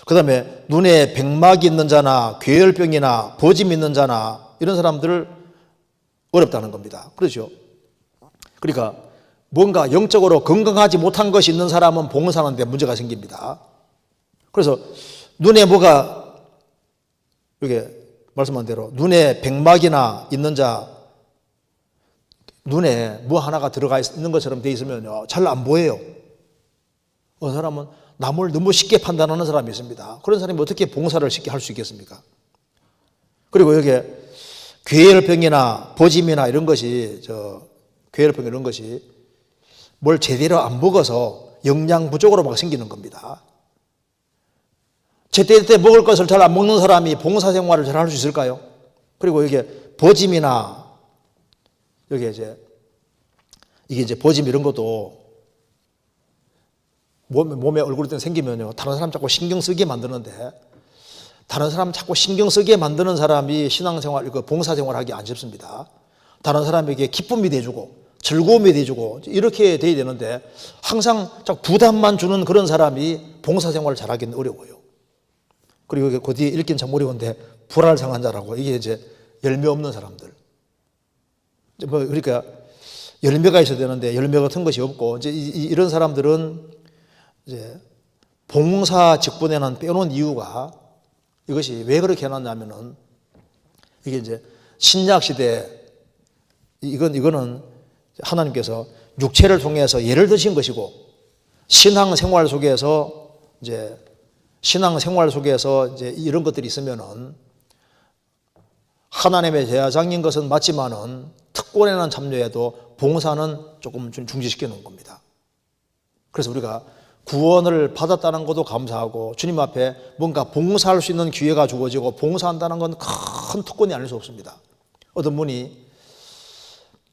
그 다음에 눈에 백막이 있는 자나 괴혈병이나 버짐이 있는 자나 이런 사람들을 어렵다는 겁니다. 그렇죠? 그러니까 뭔가 영적으로 건강하지 못한 것이 있는 사람은 봉사하는데 문제가 생깁니다. 그래서 눈에 뭐가, 이렇게 말씀한 대로 눈에 백막이나 있는 자, 눈에 뭐 하나가 들어가 있는 것처럼 되어 있으면요, 잘 안 보여요. 어느 사람은 남을 너무 쉽게 판단하는 사람이 있습니다. 그런 사람이 어떻게 봉사를 쉽게 할 수 있겠습니까? 그리고 여기에 괴혈병이나 버짐이나 이런 것이, 괴혈병 이런 것이 뭘 제대로 안 먹어서 영양 부족으로 막 생기는 겁니다. 제때제때 먹을 것을 잘 안 먹는 사람이 봉사생활을 잘 할 수 있을까요? 그리고 이게 버짐이나, 여기 이게 이제 버짐 이런 것도 몸에 얼굴이 생기면요, 다른 사람 자꾸 신경 쓰게 만드는데, 다른 사람 자꾸 신경 쓰게 만드는 사람이 신앙생활, 봉사생활 하기 안 쉽습니다. 다른 사람에게 기쁨이 돼주고 즐거움이 돼주고 이렇게 돼야 되는데, 항상 자꾸 부담만 주는 그런 사람이 봉사생활을 잘하기는 어려워요. 그리고 그 뒤에 읽긴 참 어려운데, 불알상한 자라고, 이게 이제 열매 없는 사람들. 그러니까 열매가 있어야 되는데 열매 같은 것이 없고, 이제 이런 사람들은 이제 봉사 직분에는 빼놓은 이유가, 이것이 왜 그렇게 해놨냐면은, 이게 이제 신약 시대, 이거는 하나님께서 육체를 통해서 예를 드신 것이고, 신앙생활 속에서 이제 이런 것들이 있으면은 하나님의 제사장인 것은 맞지만은 특권에는 참여해도 봉사는 조금 중지시켜 놓은 겁니다. 그래서 우리가 구원을 받았다는 것도 감사하고, 주님 앞에 뭔가 봉사할 수 있는 기회가 주어지고 봉사한다는 건 큰 특권이 아닐 수 없습니다. 어떤 분이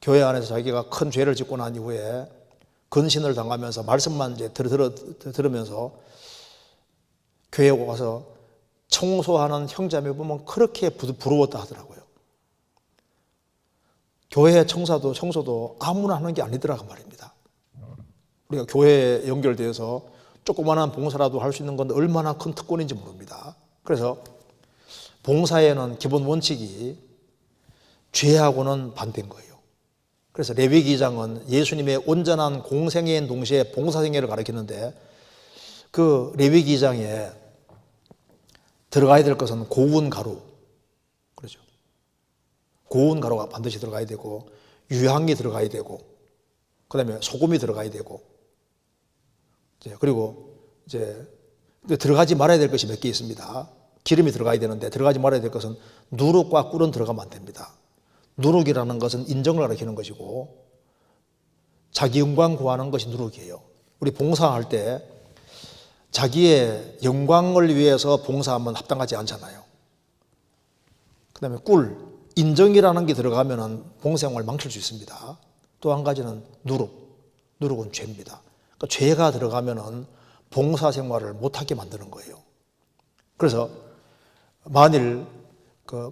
교회 안에서 자기가 큰 죄를 짓고 난 이후에 근신을 당하면서 말씀만 이제 들으면서 교회에 와서 청소하는 형제를 보면 그렇게 부러웠다 하더라고요. 교회 청소도 아무나 하는 게 아니더라고 말입니다. 우리가 교회에 연결되어서 조그마한 봉사라도 할 수 있는 건 얼마나 큰 특권인지 모릅니다. 그래서 봉사에는 기본 원칙이 죄하고는 반대인 거예요. 그래서 레위기 2장은 예수님의 온전한 공생애인 동시에 봉사생애를 가리키는데, 그 레위기 2장에 들어가야 될 것은 고운 가루, 그렇죠? 고운 가루가 반드시 들어가야 되고, 유향이 들어가야 되고, 그 다음에 소금이 들어가야 되고, 그리고 이제 들어가지 말아야 될 것이 몇 개 있습니다. 기름이 들어가야 되는데, 들어가지 말아야 될 것은 누룩과 꿀은 들어가면 안 됩니다. 누룩이라는 것은 인정을 가리키는 것이고, 자기 영광 구하는 것이 누룩이에요. 우리 봉사할 때 자기의 영광을 위해서 봉사하면 합당하지 않잖아요. 그 다음에 꿀, 인정이라는 게 들어가면 봉사생활을 망칠 수 있습니다. 또 한 가지는 누룩은 죄입니다. 그러니까 죄가 들어가면 봉사생활을 못하게 만드는 거예요. 그래서 만일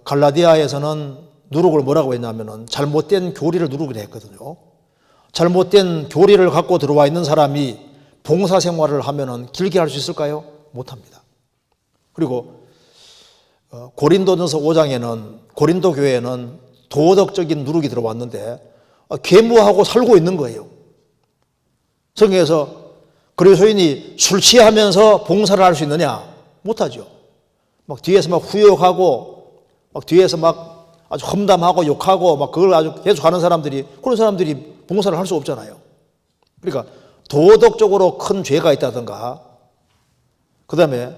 갈라디아에서는 누룩을 뭐라고 했냐면은 잘못된 교리를 누룩이라 했거든요. 잘못된 교리를 갖고 들어와 있는 사람이 봉사생활을 하면은 길게 할 수 있을까요? 못합니다. 그리고 고린도전서 5장에는 고린도 교회에는 도덕적인 누룩이 들어왔는데 괴무하고 살고 있는 거예요. 성경에서 그리스도인이 술 취하면서 봉사를 할 수 있느냐? 못하죠. 막 뒤에서 막 후욕하고, 막 뒤에서 막 아주 험담하고 욕하고, 막 그걸 아주 계속 하는 사람들이, 그런 사람들이 봉사를 할 수 없잖아요. 그러니까 도덕적으로 큰 죄가 있다든가, 그 다음에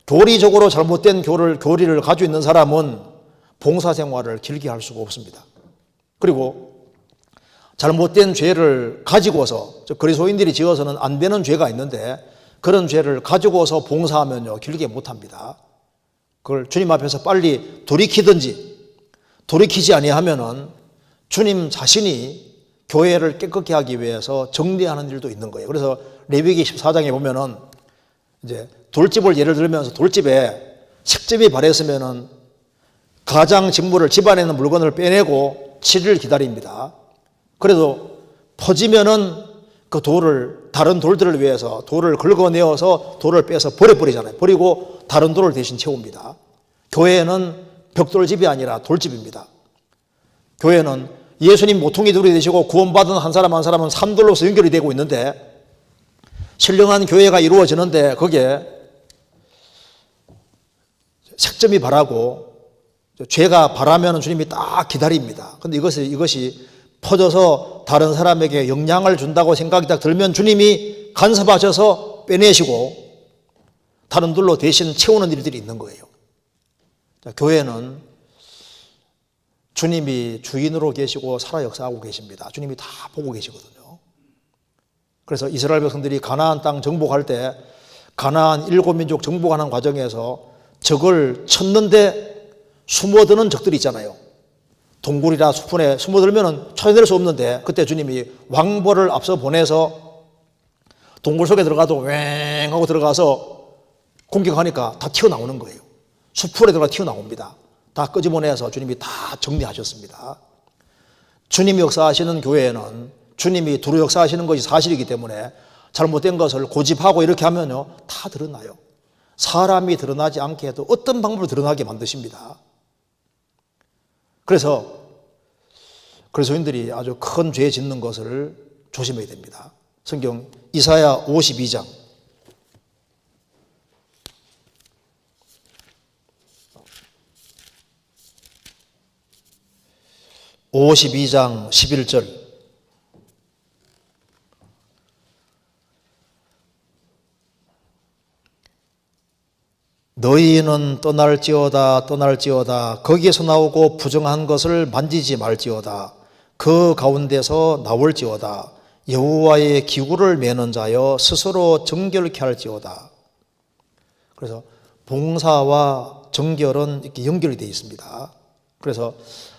교리적으로 잘못된 교리를 가지고 있는 사람은 봉사 생활을 길게 할 수가 없습니다. 그리고 잘못된 죄를 가지고서, 그리스도인들이 지어서는 안 되는 죄가 있는데 그런 죄를 가지고서 봉사하면요, 길게 못합니다. 그걸 주님 앞에서 빨리 돌이키든지, 돌이키지 아니하면은 주님 자신이 교회를 깨끗게 하기 위해서 정리하는 일도 있는 거예요. 그래서 레위기 14장에 보면은 이제 돌집을 예를 들면서 돌집에 색점이 바랬으면은 가장 직무를, 집안에 있는 물건을 빼내고 7일 기다립니다. 그래도 퍼지면은 그 돌을, 다른 돌들을 위해서 돌을 긁어내어서 돌을 빼서 버려버리잖아요. 버리고 다른 돌을 대신 채웁니다. 교회는 벽돌집이 아니라 돌집입니다. 교회는 예수님 모퉁이 돌이 되시고 구원받은 한 사람 한 사람은 산돌로서 연결이 되고 있는데, 신령한 교회가 이루어지는데 거기에 색점이 바라고 죄가 바라면 주님이 딱 기다립니다. 근데 이것이 퍼져서 다른 사람에게 영향을 준다고 생각이 딱 들면 주님이 간섭하셔서 빼내시고 다른 돌로 대신 채우는 일들이 있는 거예요. 자, 교회는 주님이 주인으로 계시고 살아 역사하고 계십니다. 주님이 다 보고 계시거든요. 그래서 이스라엘 백성들이 가나안 땅 정복할 때 가나안 7민족 정복하는 과정에서 적을 쳤는데 숨어드는 적들이 있잖아요. 동굴이나 수풀에 숨어들면 찾아낼 수 없는데 그때 주님이 왕벌을 앞서 보내서 동굴 속에 들어가도 왱 하고 들어가서 공격하니까 다 튀어나오는 거예요. 수풀에 들어가 튀어나옵니다. 다 끄집어내서 주님이 다 정리하셨습니다. 주님이 역사하시는 교회에는 주님이 두루 역사하시는 것이 사실이기 때문에 잘못된 것을 고집하고 이렇게 하면요, 다 드러나요. 사람이 드러나지 않게 해도 어떤 방법으로 드러나게 만드십니다. 그래서 그리스도인들이 아주 큰 죄 짓는 것을 조심해야 됩니다. 성경 이사야 52장 11절 너희는 떠날지어다 거기에서 나오고 부정한 것을 만지지 말지어다 그 가운데서 나올지어다 여호와의 기구를 매는 자여 스스로 정결케 할지어다. 그래서 봉사와 정결은 이렇게 연결이 되어 있습니다. 그래서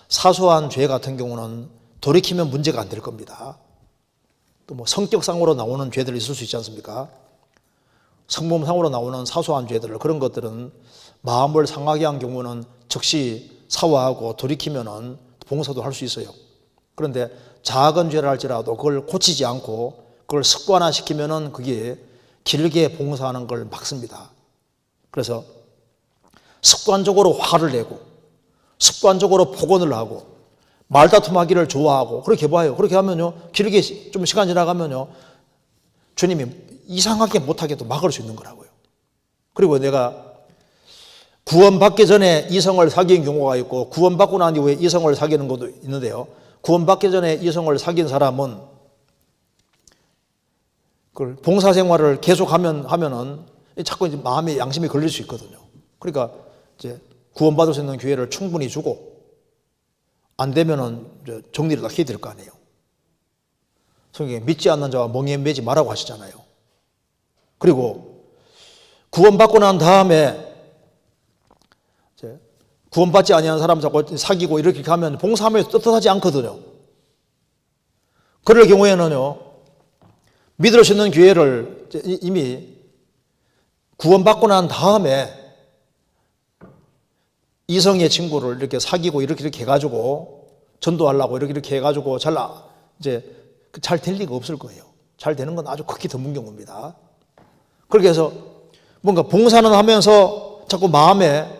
사소한 죄 같은 경우는 돌이키면 문제가 안 될 겁니다. 또 뭐 성격상으로 나오는 죄들이 있을 수 있지 않습니까? 성범상으로 나오는 사소한 죄들, 그런 것들은 마음을 상하게 한 경우는 즉시 사과하고 돌이키면은 봉사도 할 수 있어요. 그런데 작은 죄를 할지라도 그걸 고치지 않고 그걸 습관화시키면은 그게 길게 봉사하는 걸 막습니다. 그래서 습관적으로 화를 내고 습관적으로 폭언을 하고 말다툼하기를 좋아하고 그렇게 봐요. 그렇게 하면요, 길게 좀 시간 지나가면요, 주님이 이상하게 못하게도 막을 수 있는 거라고요. 그리고 내가 구원받기 전에 이성을 사귄 경우가 있고 구원받고 난 이후에 이성을 사귀는 것도 있는데요. 구원받기 전에 이성을 사귄 사람은 그걸 봉사생활을 계속하면은 자꾸 이제 마음에 양심이 걸릴 수 있거든요. 그러니까 이제 구원받을 수 있는 기회를 충분히 주고 안 되면은 정리를 다 해야 될 거 아니에요. 성경에 믿지 않는 자와 멍에 매지 말라고 하시잖아요. 그리고 구원받고 난 다음에 구원받지 아니하는 사람 자꾸 사귀고 이렇게 하면 봉사하면서 떳떳하지 않거든요. 그럴 경우에는요, 믿을 수 있는 기회를 이미 구원받고 난 다음에 이성의 친구를 이렇게 사귀고 이렇게 해가지고 전도하려고 이렇게 해가지고 잘 될 리가 없을 거예요. 잘 되는 건 아주 극히 드문 경우입니다. 그렇게 해서 뭔가 봉사는 하면서 자꾸 마음에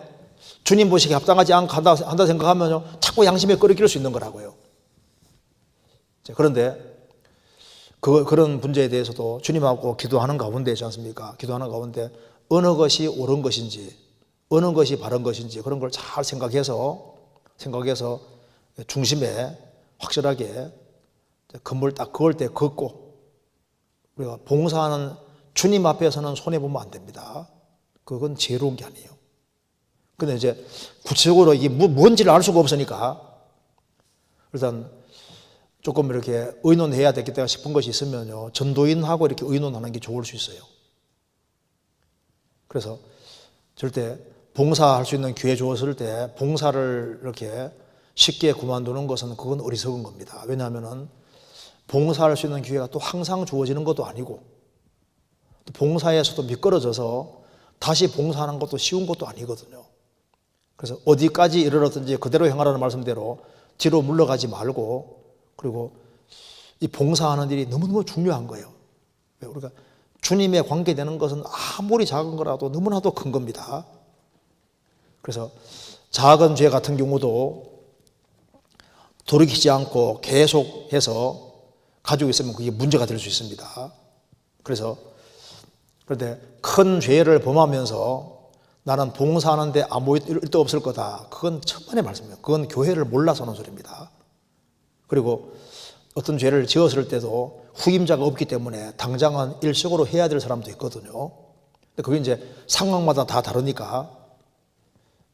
주님 보시기에 합당하지 않고 한다 생각하면요, 자꾸 양심에 끓이낄 수 있는 거라고요. 그런데 그런 문제에 대해서도 주님하고 기도하는 가운데 있지 않습니까? 기도하는 가운데 어느 것이 옳은 것인지, 어느 것이 바른 것인지 그런 걸 잘 생각해서 중심에 확실하게 건물 딱 그을 때 걷고, 우리가 봉사하는 주님 앞에서는 손해보면 안 됩니다. 그건 지혜로운 게 아니에요. 근데 이제 구체적으로 이게 뭔지를 알 수가 없으니까 일단 조금 이렇게 의논해야 되겠다 싶은 것이 있으면요, 전도인하고 이렇게 의논하는 게 좋을 수 있어요. 그래서 절대 봉사할 수 있는 기회 주었을 때 봉사를 이렇게 쉽게 그만두는 것은 그건 어리석은 겁니다. 왜냐하면은 봉사할 수 있는 기회가 또 항상 주어지는 것도 아니고, 또 봉사에서도 미끄러져서 다시 봉사하는 것도 쉬운 것도 아니거든요. 그래서 어디까지 이르렀든지 그대로 행하라는 말씀대로 뒤로 물러가지 말고, 그리고 이 봉사하는 일이 너무너무 중요한 거예요. 우리가 주님에 관계되는 것은 아무리 작은 거라도 너무나도 큰 겁니다. 그래서 작은 죄 같은 경우도 돌이키지 않고 계속해서 가지고 있으면 그게 문제가 될 수 있습니다. 그런데 큰 죄를 범하면서 나는 봉사하는데 아무 일도 없을 거다, 그건 천만의 말씀이에요. 그건 교회를 몰라서 하는 소리입니다. 그리고 어떤 죄를 지었을 때도 후임자가 없기 때문에 당장은 일시적으로 해야 될 사람도 있거든요. 근데 그게 이제 상황마다 다 다르니까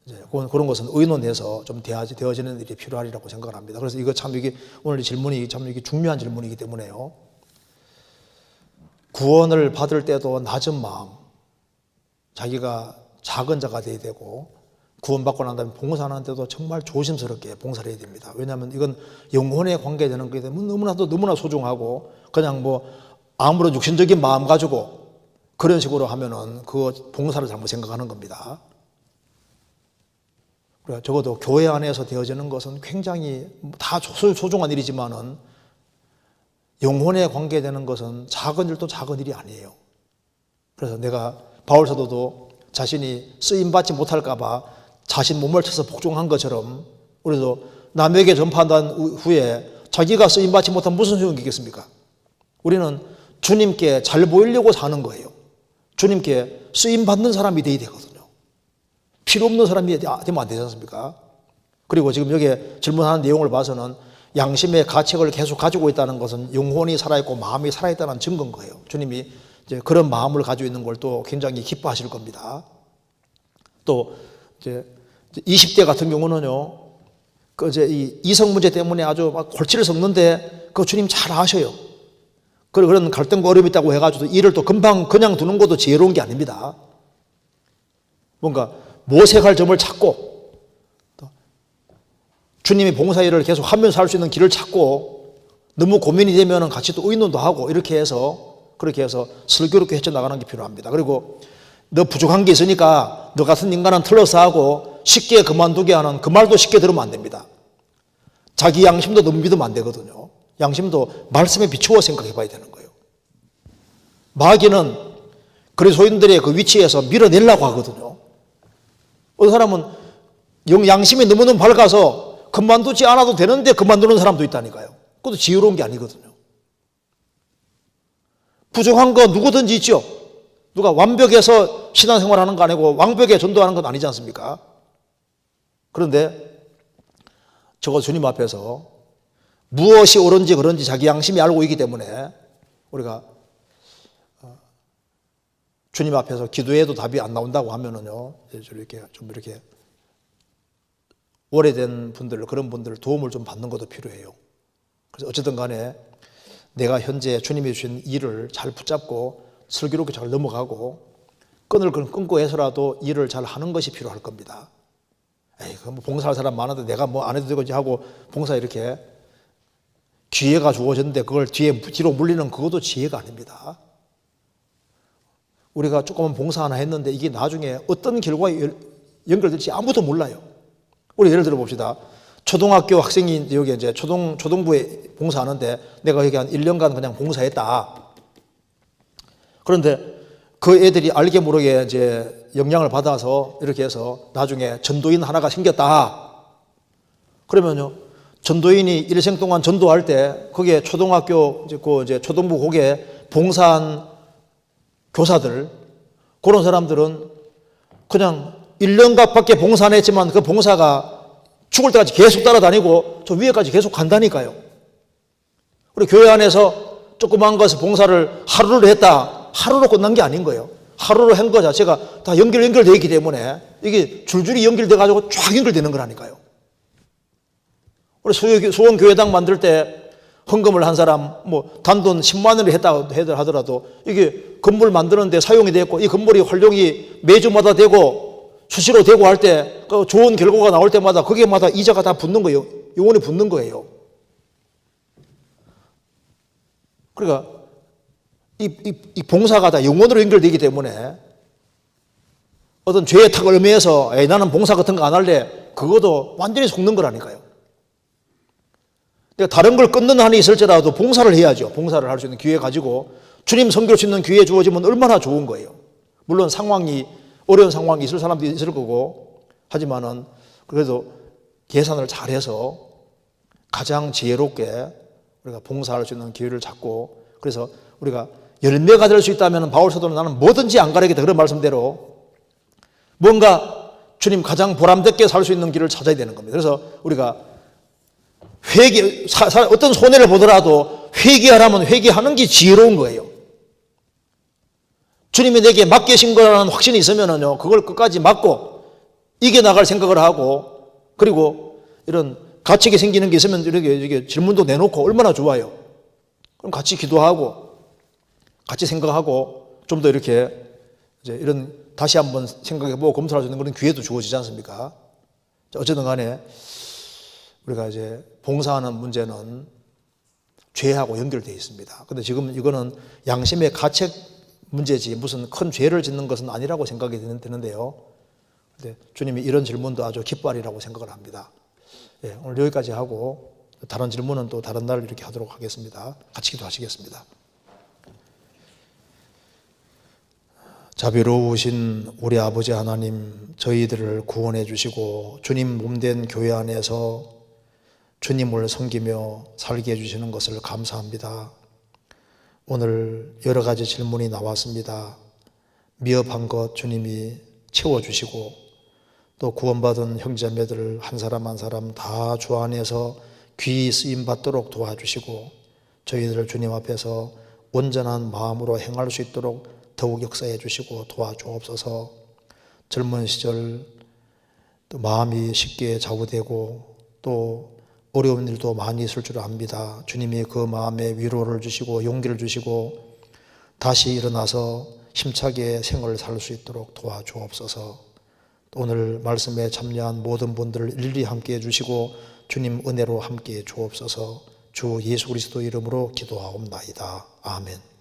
이제 그런 것은 의논해서 좀 되어지는 일이 필요하리라고 생각을 합니다. 그래서 이거 참 이게 오늘 이 질문이 참 이게 중요한 질문이기 때문에요. 구원을 받을 때도 낮은 마음, 자기가 작은 자가 돼야 되고, 구원받고 난 다음에 봉사하는 데도 정말 조심스럽게 봉사를 해야 됩니다. 왜냐하면 이건 영혼에 관계되는 거기 때문에 너무나 소중하고, 그냥 뭐 아무런 육신적인 마음 가지고 그런 식으로 하면은 그 봉사를 잘못 생각하는 겁니다. 그러니까 적어도 교회 안에서 되어지는 것은 굉장히 다 소중한 일이지만은 영혼에 관계되는 것은 작은 일도 작은 일이 아니에요. 그래서 내가 바울 사도도 자신이 쓰임받지 못할까 봐 자신 몸을 쳐서 복종한 것처럼, 우리도 남에게 전파한 후에 자기가 쓰임받지 못하면 무슨 소용이 있겠습니까? 우리는 주님께 잘 보이려고 사는 거예요. 주님께 쓰임받는 사람이 되어야 되거든요. 필요 없는 사람이 되면 안 되지 않습니까? 그리고 지금 여기에 질문하는 내용을 봐서는 양심의 가책을 계속 가지고 있다는 것은 영혼이 살아있고 마음이 살아있다는 증거인 거예요. 주님이 이제 그런 마음을 가지고 있는 걸 또 굉장히 기뻐하실 겁니다. 또 이제 20대 같은 경우는요, 그 이제 이 이성 문제 때문에 아주 막 골치를 썩는데 그 주님 잘 아셔요. 그런 갈등과 어려움이 있다고 해가지고 일을 또 금방 그냥 두는 것도 지혜로운 게 아닙니다. 뭔가 모색할 점을 찾고, 또 주님이 봉사 일을 계속 하면서 할 수 있는 길을 찾고, 너무 고민이 되면 같이 또 의논도 하고, 그렇게 해서 슬기롭게 헤쳐나가는 게 필요합니다. 그리고 너 부족한 게 있으니까 너 같은 인간은 틀려서 하고 쉽게 그만두게 하는 그 말도 쉽게 들으면 안 됩니다. 자기 양심도 너무 믿으면 안 되거든요. 양심도 말씀에 비추어 생각해 봐야 되는 거예요. 마귀는 그리스도인들의 그 위치에서 밀어내려고 하거든요. 어떤 사람은 양심이 너무너무 밝아서 그만두지 않아도 되는데 그만두는 사람도 있다니까요. 그것도 지혜로운 게 아니거든요. 부족한 거 누구든지 있죠. 누가 완벽해서 신앙생활 하는 거 아니고 완벽에 전도하는 건 아니지 않습니까? 그런데 저거 주님 앞에서 무엇이 옳은지 그런지 자기 양심이 알고 있기 때문에 우리가 주님 앞에서 기도해도 답이 안 나온다고 하면은요, 이렇게 오래된 분들, 그런 분들 도움을 좀 받는 것도 필요해요. 그래서 어쨌든 간에 내가 현재 주님이 주신 일을 잘 붙잡고 슬기롭게 잘 넘어가고 끈을 끊고 해서라도 일을 잘 하는 것이 필요할 겁니다. 뭐 봉사할 사람 많은데 내가 뭐 안 해도 되겠지 하고 봉사 이렇게 기회가 주어졌는데 그걸 뒤로 물리는 그것도 지혜가 아닙니다. 우리가 조금만 봉사 하나 했는데 이게 나중에 어떤 결과에 연결될지 아무도 몰라요. 우리 예를 들어 봅시다. 초등학교 학생이 여기 이제 초등부에 봉사하는데 내가 여기 한 1년간 그냥 봉사했다. 그런데 그 애들이 알게 모르게 이제 영향을 받아서 이렇게 해서 나중에 전도인 하나가 생겼다. 그러면요, 전도인이 일생 동안 전도할 때 거기에 초등학교 이제 초등부 거기에 봉사한 교사들, 그런 사람들은 그냥 1년밖에 봉사 안 했지만 그 봉사가 죽을 때까지 계속 따라다니고 저 위에까지 계속 간다니까요. 우리 교회 안에서 조그만 것을 봉사를 하루를 했다, 하루로 끝난 게 아닌 거예요. 하루로 한 거 자체가 다 연결되어 있기 때문에 이게 줄줄이 연결돼 가지고 쫙 연결되는 거라니까요. 우리 수원교회당 만들 때 헌금을 한 사람, 뭐 단돈 10만 원을 했다 하더라도 이게 건물 만드는데 사용이 됐고 이 건물이 활용이 매주마다 되고 수시로 되고 할 때 그 좋은 결과가 나올 때마다 거기에마다 이자가 다 붙는 거예요. 영원히 붙는 거예요. 그러니까 이 봉사가 다 영원으로 연결되기 때문에 어떤 죄의 탁을 의미해서 나는 봉사 같은 거 안 할래, 그것도 완전히 속는 거라니까요. 다른 걸 끊는 한이 있을지라도 봉사를 해야죠. 봉사를 할 수 있는 기회 가지고 주님 섬길 수 있는 기회 주어지면 얼마나 좋은 거예요. 물론 어려운 상황이 있을 사람도 있을 거고, 하지만은 그래도 계산을 잘해서 가장 지혜롭게 우리가 봉사할 수 있는 기회를 잡고, 그래서 우리가 열매가 될 수 있다면 바울 사도는 나는 뭐든지 안 가리겠다, 그런 말씀대로 뭔가 주님 가장 보람되게 살 수 있는 길을 찾아야 되는 겁니다. 그래서 우리가 어떤 손해를 보더라도 회개하라면 회개하는 게 지혜로운 거예요. 주님이 내게 맡기신 거라는 확신이 있으면은요, 그걸 끝까지 맡고 이겨나갈 생각을 하고, 그리고 이런 가치가 생기는 게 있으면 이렇게 질문도 내놓고 얼마나 좋아요. 그럼 같이 기도하고, 같이 생각하고, 좀 더 이렇게 이제 이런 다시 한번 생각해보고 검토할 수 있는 그런 기회도 주어지지 않습니까? 어쨌든 간에 우리가 이제 봉사하는 문제는 죄하고 연결되어 있습니다. 근데 지금 이거는 양심의 가책 문제지 무슨 큰 죄를 짓는 것은 아니라고 생각이 드는데요. 근데 주님이 이런 질문도 아주 기뻐하리라고 생각을 합니다. 예, 오늘 여기까지 하고 다른 질문은 또 다른 날 이렇게 하도록 하겠습니다. 같이 기도하시겠습니다. 자비로우신 우리 아버지 하나님, 저희들을 구원해 주시고 주님 몸된 교회 안에서 주님을 섬기며 살게 해주시는 것을 감사합니다. 오늘 여러 가지 질문이 나왔습니다. 미흡한 것 주님이 채워주시고, 또 구원받은 형제자매들 한 사람 한 사람 다 주 안에서 귀히 쓰임받도록 도와주시고, 저희들을 주님 앞에서 온전한 마음으로 행할 수 있도록 더욱 역사해 주시고 도와주옵소서. 젊은 시절 또 마음이 쉽게 좌우되고 또 어려운 일도 많이 있을 줄 압니다. 주님이 그 마음에 위로를 주시고 용기를 주시고 다시 일어나서 힘차게 생활을 살 수 있도록 도와주옵소서. 오늘 말씀에 참여한 모든 분들을 일일이 함께해 주시고 주님 은혜로 함께해 주옵소서. 주 예수 그리스도 이름으로 기도하옵나이다. 아멘.